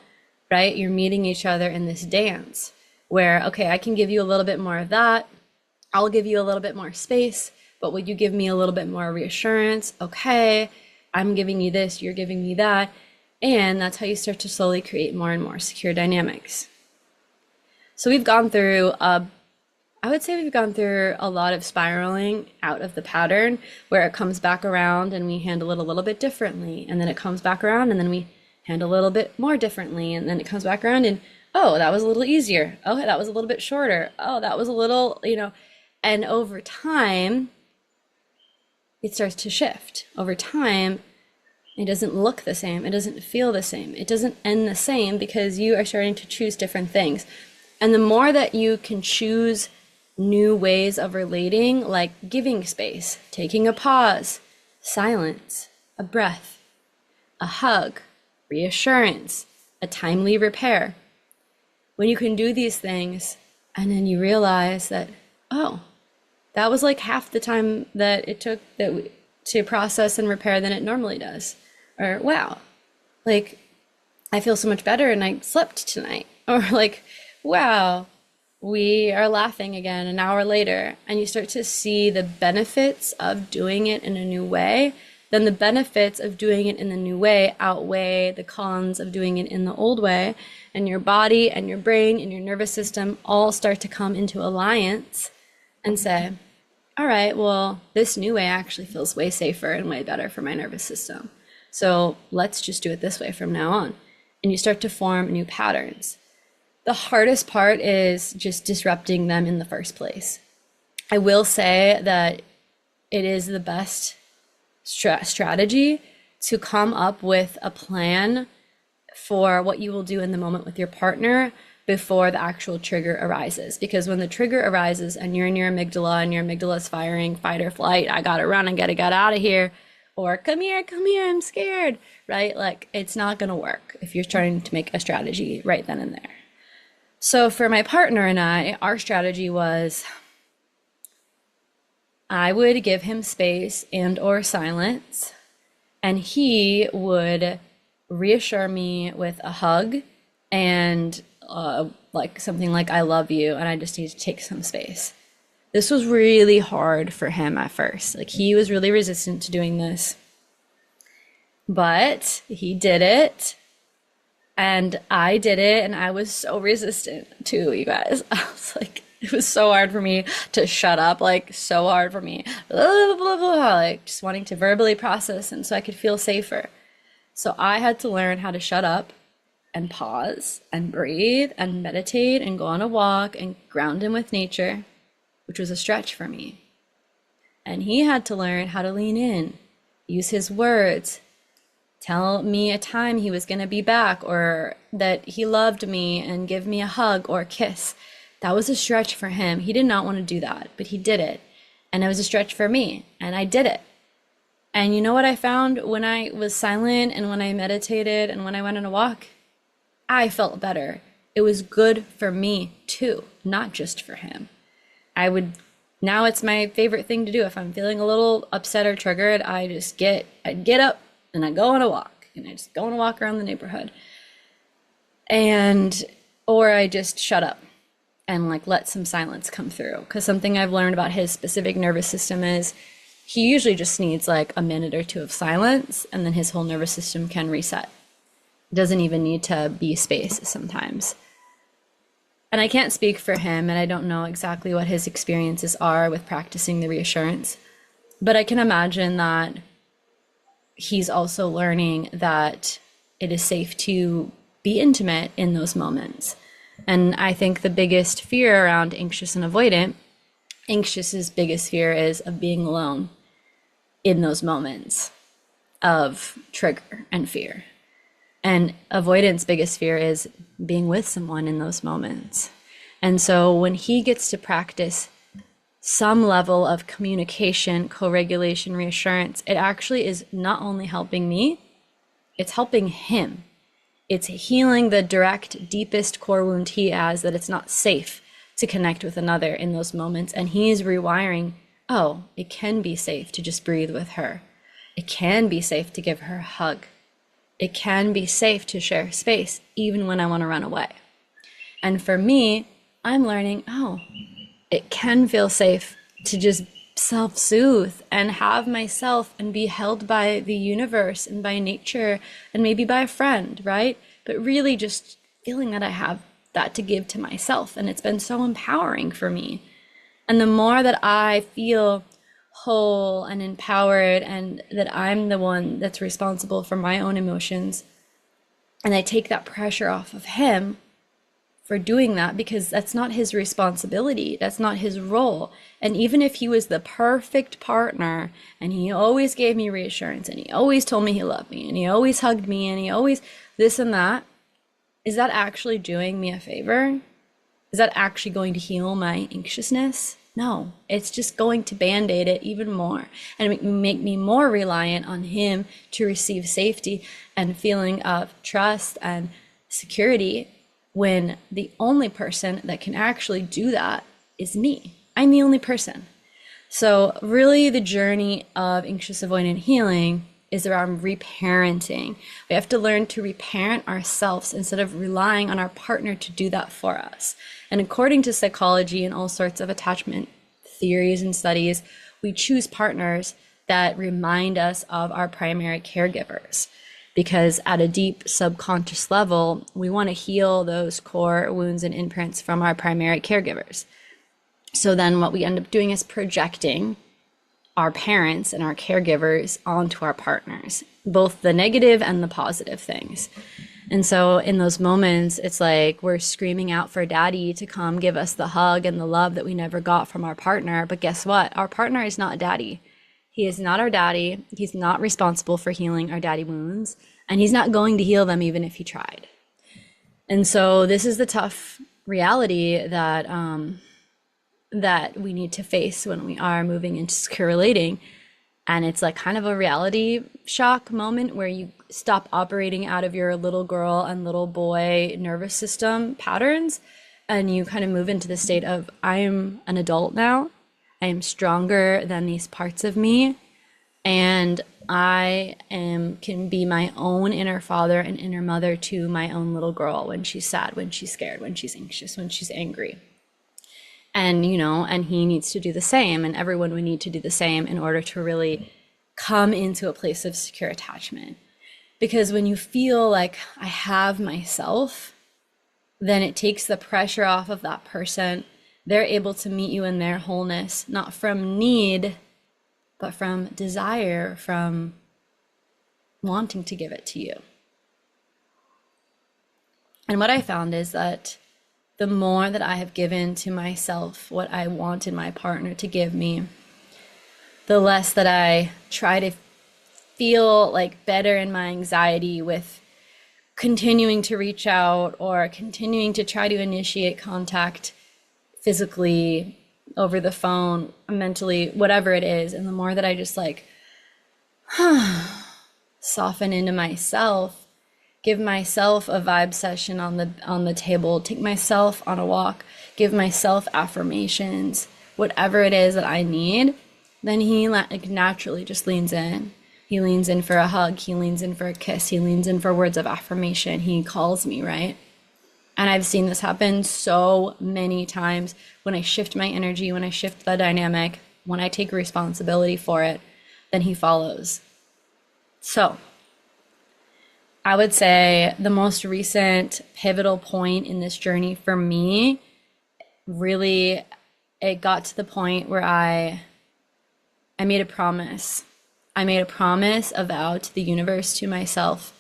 right? You're meeting each other in this dance where, okay, I can give you a little bit more of that. I'll give you a little bit more space, but would you give me a little bit more reassurance? Okay, I'm giving you this, you're giving me that. And that's how you start to slowly create more and more secure dynamics. So we've gone through I would say we've gone through a lot of spiraling out of the pattern, where it comes back around and we handle it a little bit differently. And then it comes back around and then we handle a little bit more differently. And then it comes back around and, oh, that was a little easier. Oh, that was a little bit shorter. Oh, that was a little, and over time, it starts to shift. Over time, it doesn't look the same. It doesn't feel the same. It doesn't end the same, because you are starting to choose different things. And the more that you can choose new ways of relating, like giving space, taking a pause, silence, a breath, a hug, reassurance, a timely repair. When you can do these things and then you realize that, oh, that was like half the time that it took to process and repair than it normally does. Or, wow, like I feel so much better and I slept tonight. Or like, wow, we are laughing again an hour later, and you start to see the benefits of doing it in a new way, then the benefits of doing it in the new way outweigh the cons of doing it in the old way. And your body and your brain and your nervous system all start to come into alliance and say, all right, well, this new way actually feels way safer and way better for my nervous system. So let's just do it this way from now on. And you start to form new patterns. The hardest part is just disrupting them in the first place. I will say that it is the best strategy to come up with a plan for what you will do in the moment with your partner before the actual trigger arises. Because when the trigger arises and you're in your amygdala and your amygdala is firing fight or flight, I gotta run and gotta get out of here, or come here, I'm scared, right? Like, it's not gonna work if you're trying to make a strategy right then and there. So for my partner and I, our strategy was I would give him space and or silence, and he would reassure me with a hug and like something like, I love you, and I just need to take some space. This was really hard for him at first. Like, he was really resistant to doing this, but he did it. And I did it, and I was so resistant too, you guys. I was like, it was so hard for me to shut up, like so hard for me, blah, blah, blah, like just wanting to verbally process, and so I could feel safer. So I had to learn how to shut up and pause and breathe and meditate and go on a walk and ground in with nature, which was a stretch for me. And he had to learn how to lean in, use his words, tell me a time he was going to be back, or that he loved me, and give me a hug or a kiss. That was a stretch for him. He did not want to do that, but he did it. And it was a stretch for me, and I did it. And you know what I found when I was silent and when I meditated and when I went on a walk? I felt better. It was good for me too, not just for him. Now it's my favorite thing to do. If I'm feeling a little upset or triggered, I'd get up and I go on a walk, and I just go on a walk around the neighborhood, or I just shut up and like let some silence come through. Because something I've learned about his specific nervous system is he usually just needs like a minute or two of silence, and then his whole nervous system can reset. It doesn't even need to be space sometimes. And I can't speak for him, and I don't know exactly what his experiences are with practicing the reassurance, but I can imagine that he's also learning that it is safe to be intimate in those moments. And I think the biggest fear around anxious and avoidant, anxious's biggest fear is of being alone in those moments of trigger and fear. And avoidant's biggest fear is being with someone in those moments. And so when he gets to practice some level of communication, co-regulation, reassurance, it actually is not only helping me, it's helping him. It's healing the direct, deepest core wound he has, that it's not safe to connect with another in those moments. And he's rewiring, oh, it can be safe to just breathe with her. It can be safe to give her a hug. It can be safe to share space, even when I want to run away. And for me, I'm learning, oh, it can feel safe to just self-soothe and have myself and be held by the universe and by nature and maybe by a friend, right? But really just feeling that I have that to give to myself. And it's been so empowering for me. And the more that I feel whole and empowered and that I'm the one that's responsible for my own emotions, and I take that pressure off of him for doing that, because that's not his responsibility, that's not his role. And even if he was the perfect partner and he always gave me reassurance and he always told me he loved me and he always hugged me and he always this and that, is that actually doing me a favor? Is that actually going to heal my anxiousness? No, it's just going to band-aid it even more and make me more reliant on him to receive safety and feeling of trust and security, when the only person that can actually do that is me. I'm the only person. So really the journey of anxious avoidant healing is around reparenting. We have to learn to reparent ourselves instead of relying on our partner to do that for us. And according to psychology and all sorts of attachment theories and studies, we choose partners that remind us of our primary caregivers. Because at a deep subconscious level, we want to heal those core wounds and imprints from our primary caregivers. So then what we end up doing is projecting our parents and our caregivers onto our partners, both the negative and the positive things. And so in those moments, it's like we're screaming out for daddy to come give us the hug and the love that we never got from our partner. But guess what? Our partner is not daddy. He is not our daddy. He's not responsible for healing our daddy wounds, and he's not going to heal them even if he tried. And so this is the tough reality that that we need to face when we are moving into secure relating. And it's like kind of a reality shock moment where you stop operating out of your little girl and little boy nervous system patterns, and you kind of move into the state of, I am an adult now. I am stronger than these parts of me, and can be my own inner father and inner mother to my own little girl when she's sad, when she's scared, when she's anxious, when she's angry. And, and he needs to do the same, and everyone would need to do the same in order to really come into a place of secure attachment. Because when you feel like I have myself, then it takes the pressure off of that person. They're able to meet you in their wholeness, not from need, but from desire, from wanting to give it to you. And what I found is that the more that I have given to myself what I wanted my partner to give me, the less that I try to feel like better in my anxiety with continuing to reach out or continuing to try to initiate contact physically, over the phone, mentally, whatever it is. And the more that I just soften into myself, give myself a vibe session on the table, take myself on a walk, give myself affirmations, whatever it is that I need, then he naturally just leans in. He leans in for a hug, he leans in for a kiss, he leans in for words of affirmation, he calls me, right? And I've seen this happen so many times when I shift my energy, when I shift the dynamic, when I take responsibility for it, then he follows. So I would say the most recent pivotal point in this journey for me, really, it got to the point where I made a promise. I made a promise, a vow to the universe, to myself,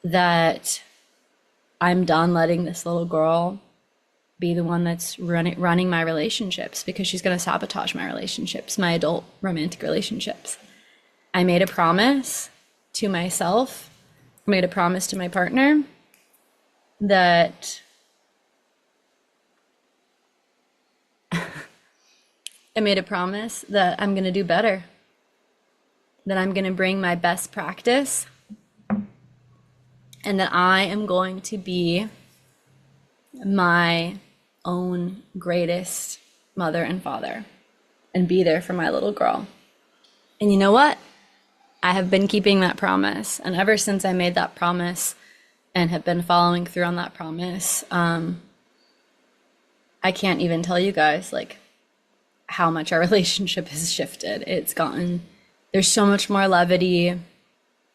that I'm done letting this little girl be the one that's running my relationships, because she's going to sabotage my relationships, my adult romantic relationships. I made a promise to myself, I made a promise to my partner that I made a promise that I'm going to do better, that I'm going to bring my best practice, and that I am going to be my own greatest mother and father and be there for my little girl. And you know what? I have been keeping that promise. And ever since I made that promise and have been following through on that promise, I can't even tell you guys like how much our relationship has shifted. There's so much more levity.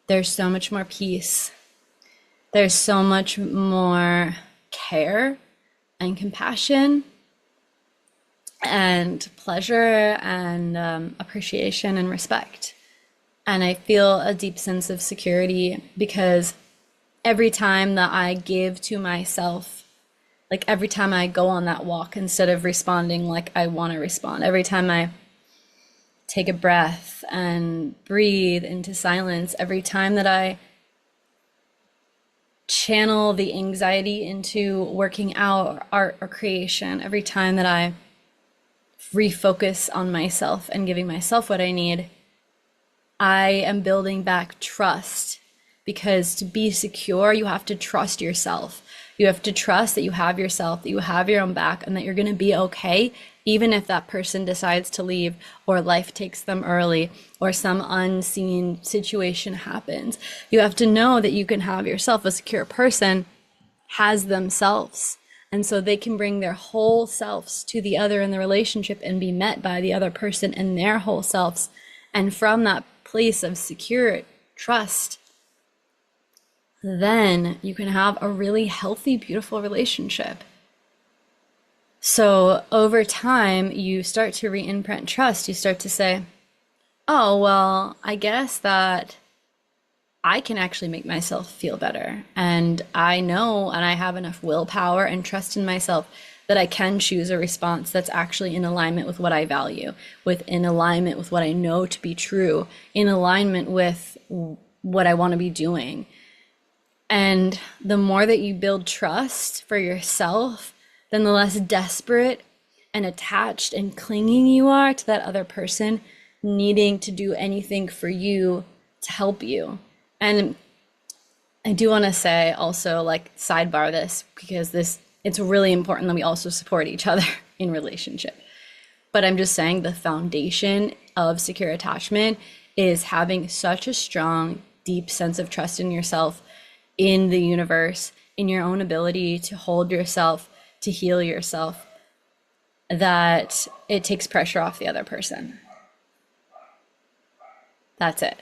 There's so much more peace. There's so much more care and compassion and pleasure and appreciation and respect. And I feel a deep sense of security, because every time that I give to myself, like every time I go on that walk, instead of responding like I want to respond, every time I take a breath and breathe into silence, every time that I channel the anxiety into working out or art or creation, every time that I refocus on myself and giving myself what I need, I am building back trust. Because to be secure, you have to trust yourself. You have to trust that you have yourself, that you have your own back, and that you're going to be okay, even if that person decides to leave, or life takes them early, or some unseen situation happens. You have to know that you can have yourself. A secure person has themselves. And so they can bring their whole selves to the other in the relationship and be met by the other person and their whole selves. And from that place of secure trust, then you can have a really healthy, beautiful relationship. So over time, you start to re-imprint trust. You start to say, oh, well, I guess that I can actually make myself feel better. And I know, and I have enough willpower and trust in myself that I can choose a response that's actually in alignment with what I value, in alignment with what I know to be true, in alignment with what I want to be doing. And the more that you build trust for yourself, then the less desperate and attached and clinging you are to that other person needing to do anything for you to help you. And I do want to say also, like, sidebar this, because it's really important that we also support each other in relationship. But I'm just saying the foundation of secure attachment is having such a strong, deep sense of trust in yourself, in the universe, in your own ability to hold yourself, to heal yourself, that it takes pressure off the other person. That's it.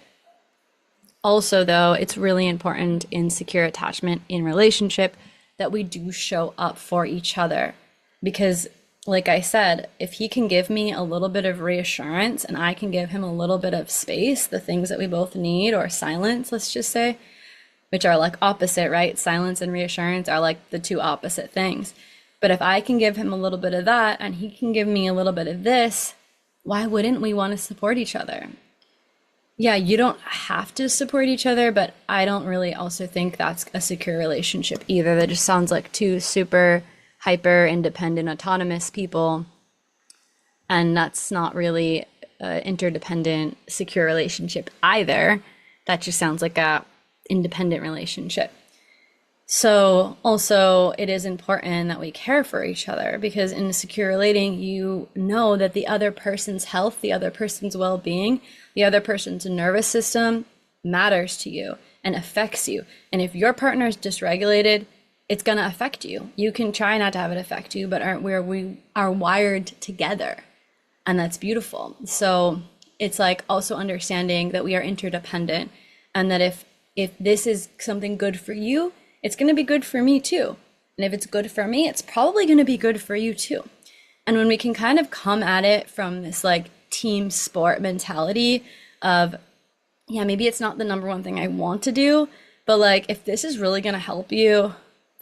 Also, though, it's really important in secure attachment in relationship that we do show up for each other. Because, like I said, if he can give me a little bit of reassurance and I can give him a little bit of space, the things that we both need, or silence, let's just say, which are like opposite, right? Silence and reassurance are like the two opposite things. But if I can give him a little bit of that and he can give me a little bit of this, why wouldn't we want to support each other? Yeah, you don't have to support each other, but I don't really also think that's a secure relationship either. That just sounds like two super hyper independent, autonomous people. And that's not really an interdependent, secure relationship either. That just sounds like a independent relationship. So also, it is important that we care for each other, because in a secure relating, you know that the other person's health, the other person's well-being, the other person's nervous system matters to you and affects you. And if your partner is dysregulated, it's going to affect you. You can try not to have it affect you, but we are wired together, and that's beautiful. So it's like also understanding that we are interdependent, and that if this is something good for you, it's going to be good for me too. And if it's good for me, it's probably going to be good for you too. And when we can kind of come at it from this like team sport mentality of, yeah, maybe it's not the number one thing I want to do, but like, if this is really going to help you,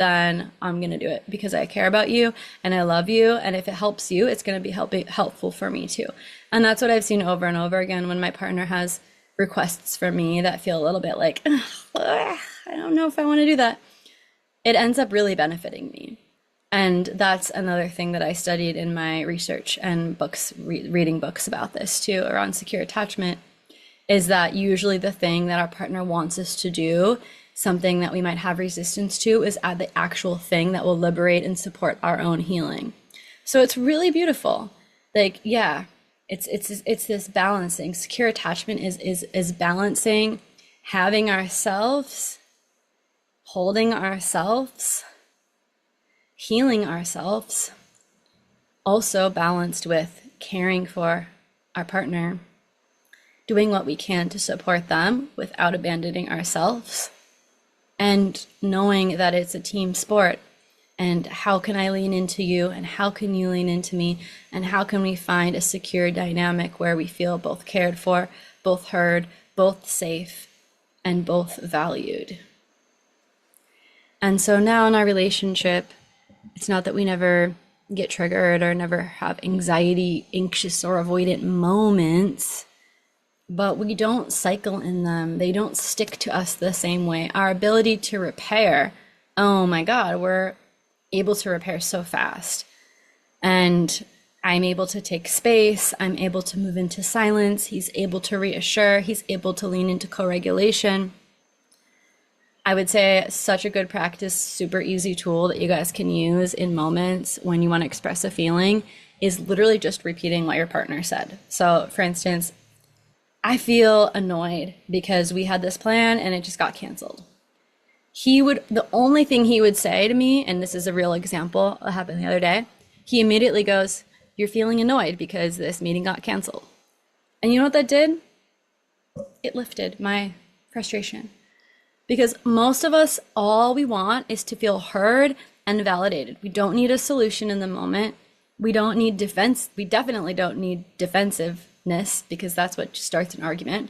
then I'm going to do it because I care about you and I love you. And if it helps you, it's going to be helpful for me too. And that's what I've seen over and over again when my partner has requests from me that feel a little bit like, I don't know if I want to do that. It ends up really benefiting me. And that's another thing that I studied in my research and books, reading books about this too, around secure attachment, is that usually the thing that our partner wants us to do, something that we might have resistance to, is the actual thing that will liberate and support our own healing. So it's really beautiful. Like, yeah, it's this balancing. Secure attachment is balancing having ourselves, holding ourselves, healing ourselves, also balanced with caring for our partner, doing what we can to support them without abandoning ourselves, and knowing that it's a team sport. And how can I lean into you, and how can you lean into me, and how can we find a secure dynamic where we feel both cared for, both heard, both safe, and both valued. And so now in our relationship, it's not that we never get triggered or never have anxiety, anxious, or avoidant moments, but we don't cycle in them. They don't stick to us the same way. Our ability to repair, oh my God, we're able to repair so fast. And I'm able to take space. I'm able to move into silence. He's able to reassure. He's able to lean into co-regulation. I would say such a good practice, super easy tool that you guys can use in moments when you want to express a feeling is literally just repeating what your partner said. So for instance, I feel annoyed because we had this plan and it just got canceled. The only thing he would say to me, and this is a real example that happened the other day, he immediately goes, "You're feeling annoyed because this meeting got canceled." And you know what that did? It lifted my frustration. Because most of us, all we want is to feel heard and validated. We don't need a solution in the moment. We don't need defense. We definitely don't need defensiveness, because that's what starts an argument.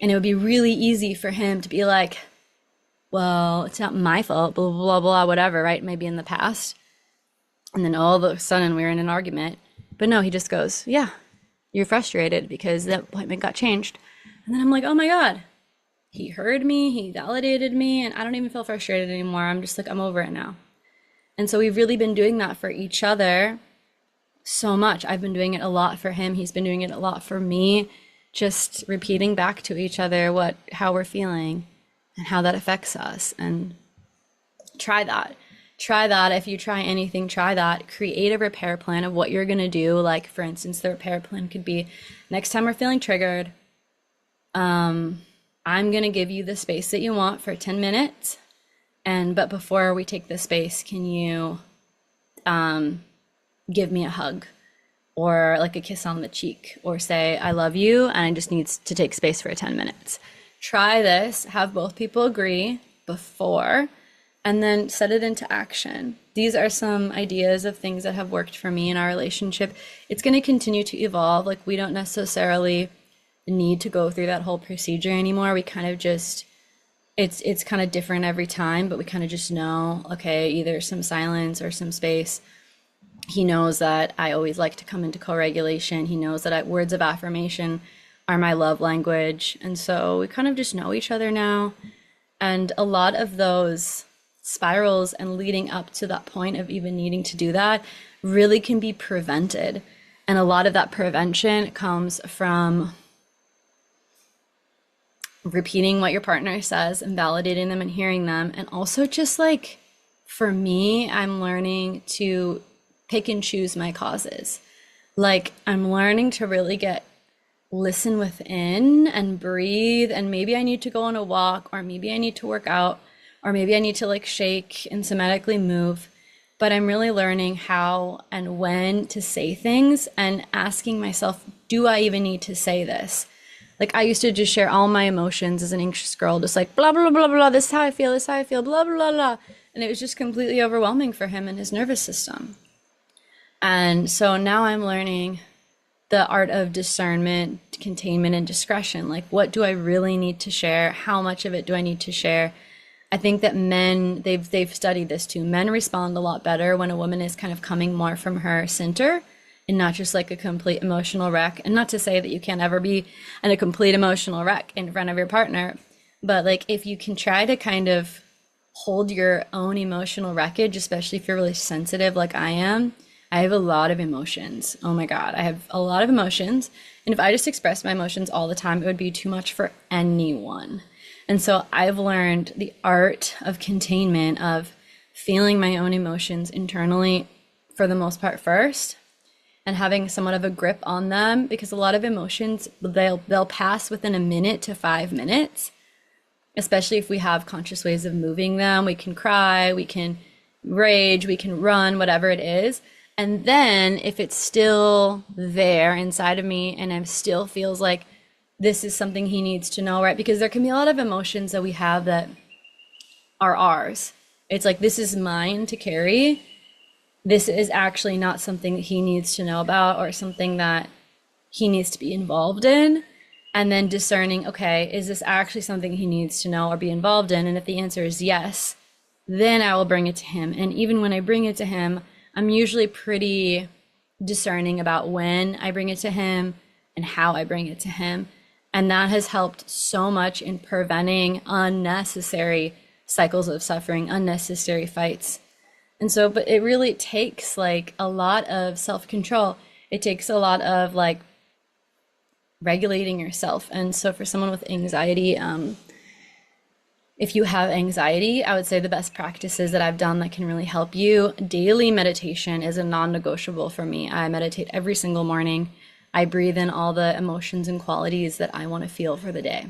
And it would be really easy for him to be like, well, it's not my fault, blah, blah, blah, blah, whatever, right? Maybe in the past. And then all of a sudden we're in an argument. But no, he just goes, yeah, you're frustrated because that appointment got changed. And then I'm like, oh my God, he heard me, he validated me, and I don't even feel frustrated anymore. I'm just like, I'm over it now. And so we've really been doing that for each other so much. I've been doing it a lot for him. He's been doing it a lot for me, just repeating back to each other how we're feeling and how that affects us. And try that. If you try anything, try that. Create a repair plan of what you're going to do. Like, for instance, the repair plan could be, next time we're feeling triggered, I'm going to give you the space that you want for 10 minutes. But before we take the space, can you give me a hug or like a kiss on the cheek, or say, I love you and I just need to take space for 10 minutes. Try this, have both people agree before, and then set it into action. These are some ideas of things that have worked for me in our relationship. It's going to continue to evolve. Like, we don't necessarily need to go through that whole procedure anymore. We kind of just, it's kind of different every time, but we kind of just know, okay, either some silence or some space. He knows that I always like to come into co-regulation. He knows that words of affirmation are my love language. And so we kind of just know each other now. And a lot of those spirals and leading up to that point of even needing to do that really can be prevented. And a lot of that prevention comes from repeating what your partner says and validating them and hearing them. And also, just like, for me, I'm learning to pick and choose my causes. Like, I'm learning to really listen within and breathe. And maybe I need to go on a walk, or maybe I need to work out, or maybe I need to like shake and somatically move. But I'm really learning how and when to say things, and asking myself, do I even need to say this? Like, I used to just share all my emotions as an anxious girl, just like blah, blah, blah, blah, this is how I feel, blah, blah, blah, blah. And it was just completely overwhelming for him and his nervous system. And so now I'm learning the art of discernment, containment, and discretion. Like, what do I really need to share? How much of it do I need to share? I think that men, they've studied this too. Men respond a lot better when a woman is kind of coming more from her center and not just like a complete emotional wreck. And not to say that you can't ever be in a complete emotional wreck in front of your partner, but like if you can try to kind of hold your own emotional wreckage, especially if you're really sensitive like I am. I have a lot of emotions. Oh my God, I have a lot of emotions. And if I just expressed my emotions all the time, it would be too much for anyone. And so I've learned the art of containment, of feeling my own emotions internally for the most part first, and having somewhat of a grip on them, because a lot of emotions, they'll pass within a minute to 5 minutes, especially if we have conscious ways of moving them. We can cry, we can rage, we can run, whatever it is. And then if it's still there inside of me and it still feels like this is something he needs to know, right? Because there can be a lot of emotions that we have that are ours. It's like, this is mine to carry. This is actually not something that he needs to know about or something that he needs to be involved in. And then discerning, okay, is this actually something he needs to know or be involved in? And if the answer is yes, then I will bring it to him. And even when I bring it to him, I'm usually pretty discerning about when I bring it to him and how I bring it to him. And that has helped so much in preventing unnecessary cycles of suffering, unnecessary fights. And so, but it really takes like a lot of self-control. It takes a lot of like regulating yourself. And so for someone with anxiety, if you have anxiety, I would say the best practices that I've done that can really help you, daily meditation is a non-negotiable for me. I meditate every single morning. I breathe in all the emotions and qualities that I want to feel for the day.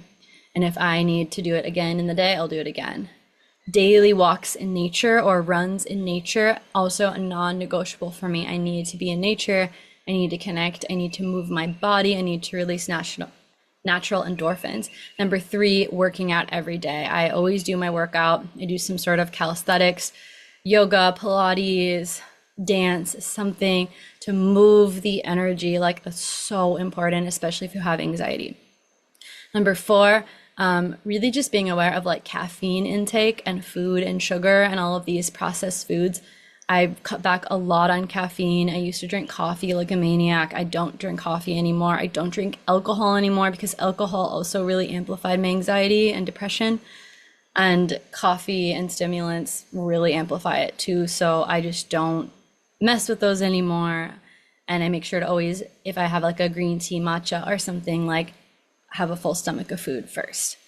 And if I need to do it again in the day, I'll do it again. Daily walks in nature or runs in nature, also a non-negotiable for me. I need to be in nature. I need to connect. I need to move my body. I need to release natural endorphins. Number 3, working out every day. I always do my workout. I do some sort of calisthenics, yoga, Pilates, dance, something to move the energy. Like, that's so important, especially if you have anxiety. Number 4, really just being aware of like caffeine intake and food and sugar and all of these processed foods. I've cut back a lot on caffeine. I used to drink coffee like a maniac. I don't drink coffee anymore. I don't drink alcohol anymore because alcohol also really amplified my anxiety and depression. And coffee and stimulants really amplify it too. So I just don't mess with those anymore. And I make sure to always, if I have like a green tea matcha or something, like have a full stomach of food first.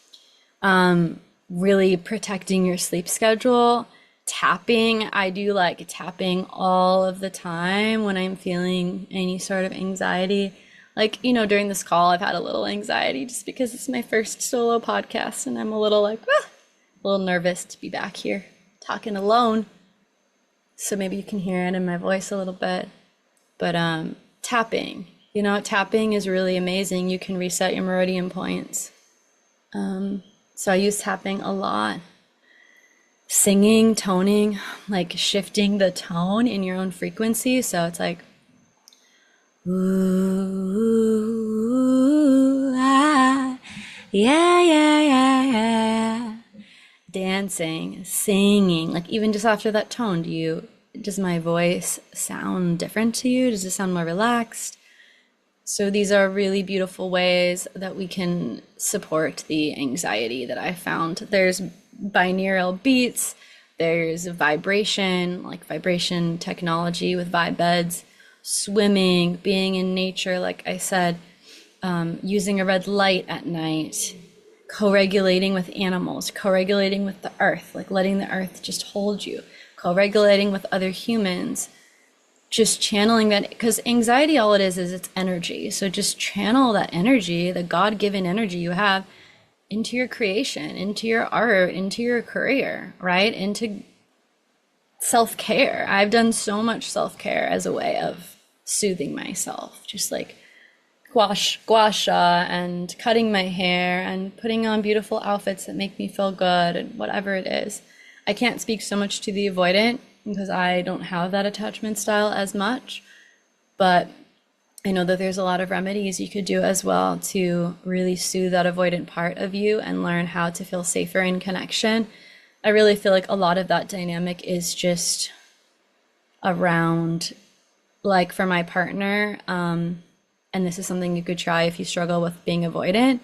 Really protecting your sleep schedule. Tapping, I do like tapping all of the time when I'm feeling any sort of anxiety. Like, you know, during this call, I've had a little anxiety just because it's my first solo podcast and I'm a little like, a little nervous to be back here talking alone. So maybe you can hear it in my voice a little bit. But tapping, you know, tapping is really amazing. You can reset your meridian points. So I use tapping a lot. Singing, toning, like shifting the tone in your own frequency. So it's like, ooh, ah, yeah, yeah, yeah, yeah. Dancing, singing, like even just after that tone, does my voice sound different to you? Does it sound more relaxed? So these are really beautiful ways that we can support the anxiety that I found. There's binaural beats, there's vibration, like vibration technology with vibe beds, swimming, being in nature, like I said, using a red light at night, co-regulating with animals, co-regulating with the earth, like letting the earth just hold you, co-regulating with other humans, just channeling that, because anxiety, all it is it's energy. So just channel that energy, the God-given energy you have, into your creation, into your art, into your career, right? Into self-care. I've done so much self-care as a way of soothing myself, just like gua sha and cutting my hair and putting on beautiful outfits that make me feel good and whatever it is. I can't speak so much to the avoidant because I don't have that attachment style as much, but I know that there's a lot of remedies you could do as well to really soothe that avoidant part of you and learn how to feel safer in connection. I really feel like a lot of that dynamic is just around, like for my partner, and this is something you could try if you struggle with being avoidant,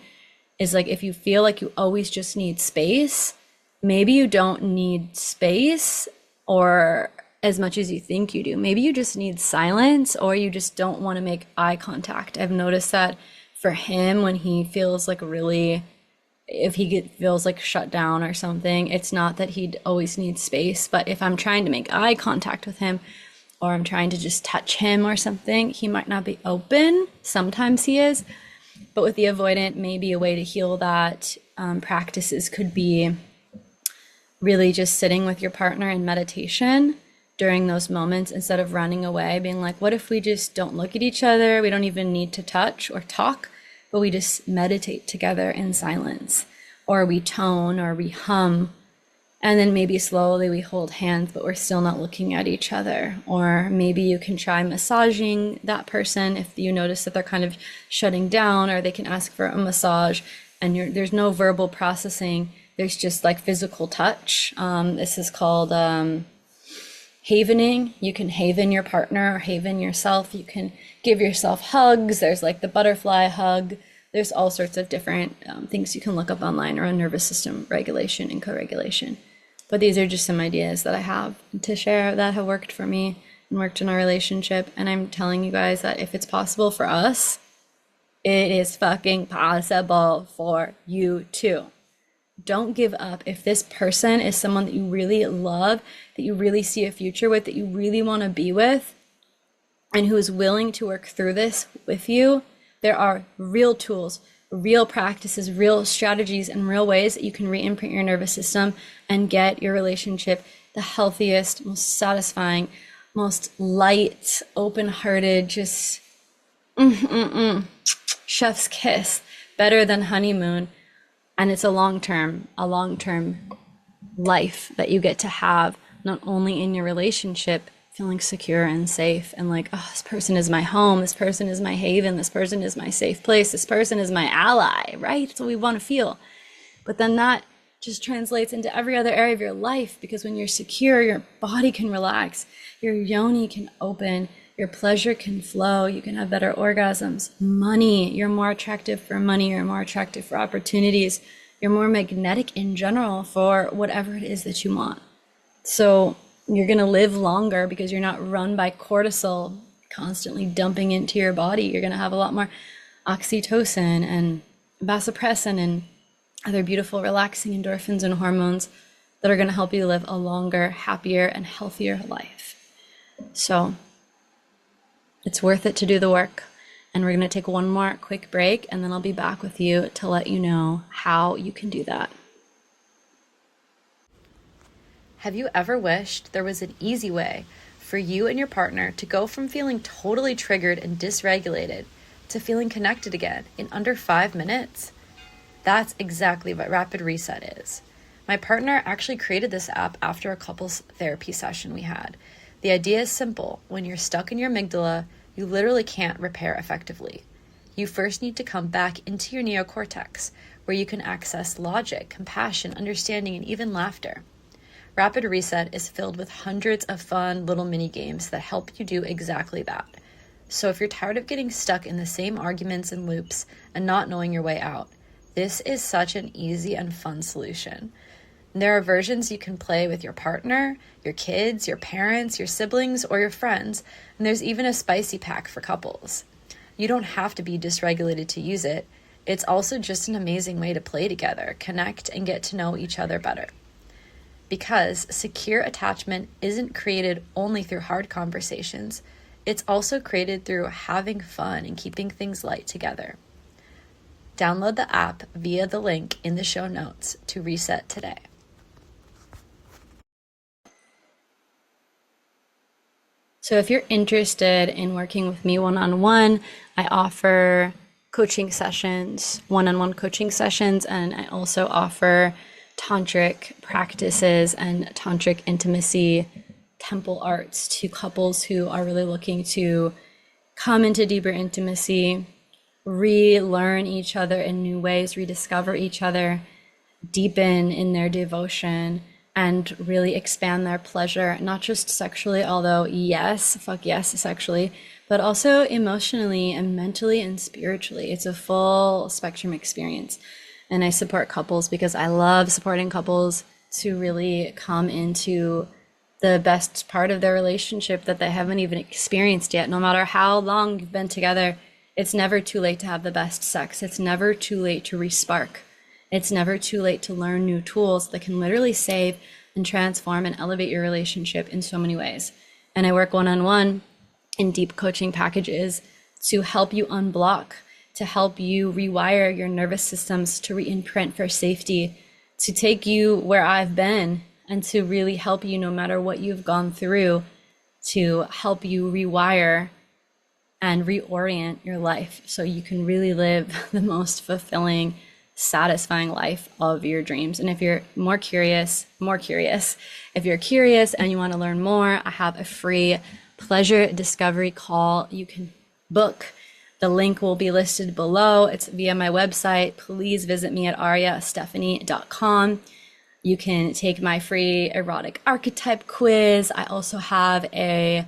is like if you feel like you always just need space, maybe you don't need space or as much as you think you do. Maybe you just need silence or you just don't want to make eye contact. I've noticed that for him when he feels like really, if feels like shut down or something, it's not that he'd always need space, but if I'm trying to make eye contact with him or I'm trying to just touch him or something, he might not be open. Sometimes he is. But with the avoidant, maybe a way to heal that practices could be really just sitting with your partner in meditation during those moments instead of running away, being like, what if we just don't look at each other? We don't even need to touch or talk, but we just meditate together in silence, or we tone or we hum. And then maybe slowly we hold hands, but we're still not looking at each other. Or maybe you can try massaging that person if you notice that they're kind of shutting down, or they can ask for a massage and there's no verbal processing. There's just like physical touch. This is called havening. You can haven your partner or haven yourself. You can give yourself hugs. There's like the butterfly hug. There's all sorts of different things you can look up online around nervous system regulation and co-regulation. But these are just some ideas that I have to share that have worked for me and worked in our relationship. And I'm telling you guys that if it's possible for us, it is fucking possible for you too. Don't give up. If this person is someone that you really love, that you really see a future with, that you really want to be with, and who is willing to work through this with you, there are real tools, real practices, real strategies, and real ways that you can re-imprint your nervous system and get your relationship the healthiest, most satisfying, most light, open-hearted, just chef's kiss, better than honeymoon. And it's a long-term life that you get to have, not only in your relationship, feeling secure and safe and like, oh, this person is my home, this person is my haven, this person is my safe place, this person is my ally, right? That's what we want to feel. But then that just translates into every other area of your life, because when you're secure, your body can relax, your yoni can open, your pleasure can flow, you can have better orgasms. Money, you're more attractive for money, you're more attractive for opportunities, you're more magnetic in general for whatever it is that you want. So you're going to live longer because you're not run by cortisol constantly dumping into your body. You're going to have a lot more oxytocin and vasopressin and other beautiful relaxing endorphins and hormones that are going to help you live a longer, happier, and healthier life. So it's worth it to do the work. And we're going to take one more quick break, and then I'll be back with you to let you know how you can do that. Have you ever wished there was an easy way for you and your partner to go from feeling totally triggered and dysregulated to feeling connected again in under 5 minutes? That's exactly what Rapid Reset is. My partner actually created this app after a couples therapy session we had. The idea is simple. When you're stuck in your amygdala, you literally can't repair effectively. You first need to come back into your neocortex, where you can access logic, compassion, understanding, and even laughter. Rapid Reset is filled with hundreds of fun little mini games that help you do exactly that. So if you're tired of getting stuck in the same arguments and loops and not knowing your way out, this is such an easy and fun solution. There are versions you can play with your partner, your kids, your parents, your siblings, or your friends, and there's even a spicy pack for couples. You don't have to be dysregulated to use it. It's also just an amazing way to play together, connect, and get to know each other better. Because secure attachment isn't created only through hard conversations, it's also created through having fun and keeping things light together. Download the app via the link in the show notes to reset today. So if you're interested in working with me one-on-one, I offer coaching sessions, one-on-one coaching sessions, and I also offer tantric practices and tantric intimacy temple arts to couples who are really looking to come into deeper intimacy, relearn each other in new ways, rediscover each other, deepen in their devotion, and really expand their pleasure, not just sexually, although yes, fuck yes, sexually, but also emotionally and mentally and spiritually. It's a full spectrum experience. And I support couples because I love supporting couples to really come into the best part of their relationship that they haven't even experienced yet. No matter how long you've been together, it's never too late to have the best sex. It's never too late to respark. It's never too late to learn new tools that can literally save and transform and elevate your relationship in so many ways. And I work one-on-one in deep coaching packages to help you unblock, to help you rewire your nervous systems, to re-imprint for safety, to take you where I've been, and to really help you no matter what you've gone through, to help you rewire and reorient your life so you can really live the most fulfilling, satisfying life of your dreams. And if you're if you're curious and you want to learn more, I have a free pleasure discovery call you can book. The link will be listed below. It's via my website. Please visit me at ariastephanie.com. You can take my free erotic archetype quiz. I also have a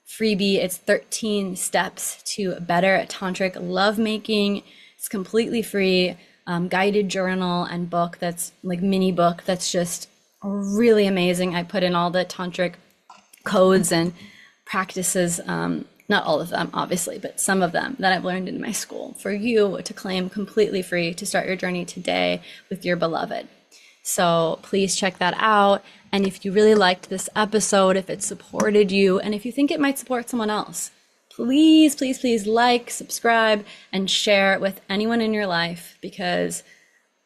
freebie. It's 13 steps to better tantric lovemaking. It's completely free. Guided journal and book that's like mini book that's just really amazing. I put in all the tantric codes and practices, not all of them obviously, but some of them that I've learned in my school for you to claim completely free to start your journey today with your beloved. So please check that out. And if you really liked this episode, if it supported you, and if you think it might support someone else, please, please, please like, subscribe, and share it with anyone in your life, because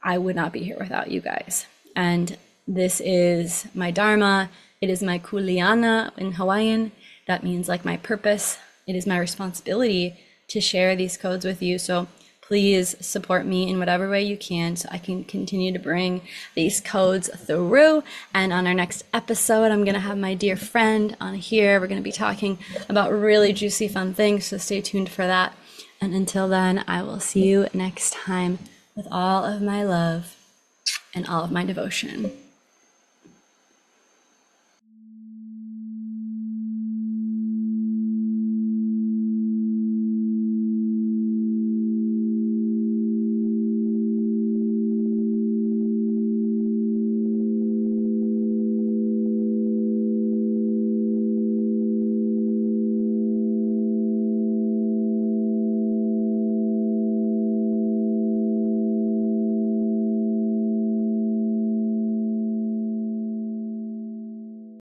I would not be here without you guys. And this is my dharma. It is my kuleana in Hawaiian. That means like my purpose. It is my responsibility to share these codes with you. So please support me in whatever way you can so I can continue to bring these codes through. And on our next episode, I'm going to have my dear friend on here. We're going to be talking about really juicy, fun things. So stay tuned for that. And until then, I will see you next time with all of my love and all of my devotion.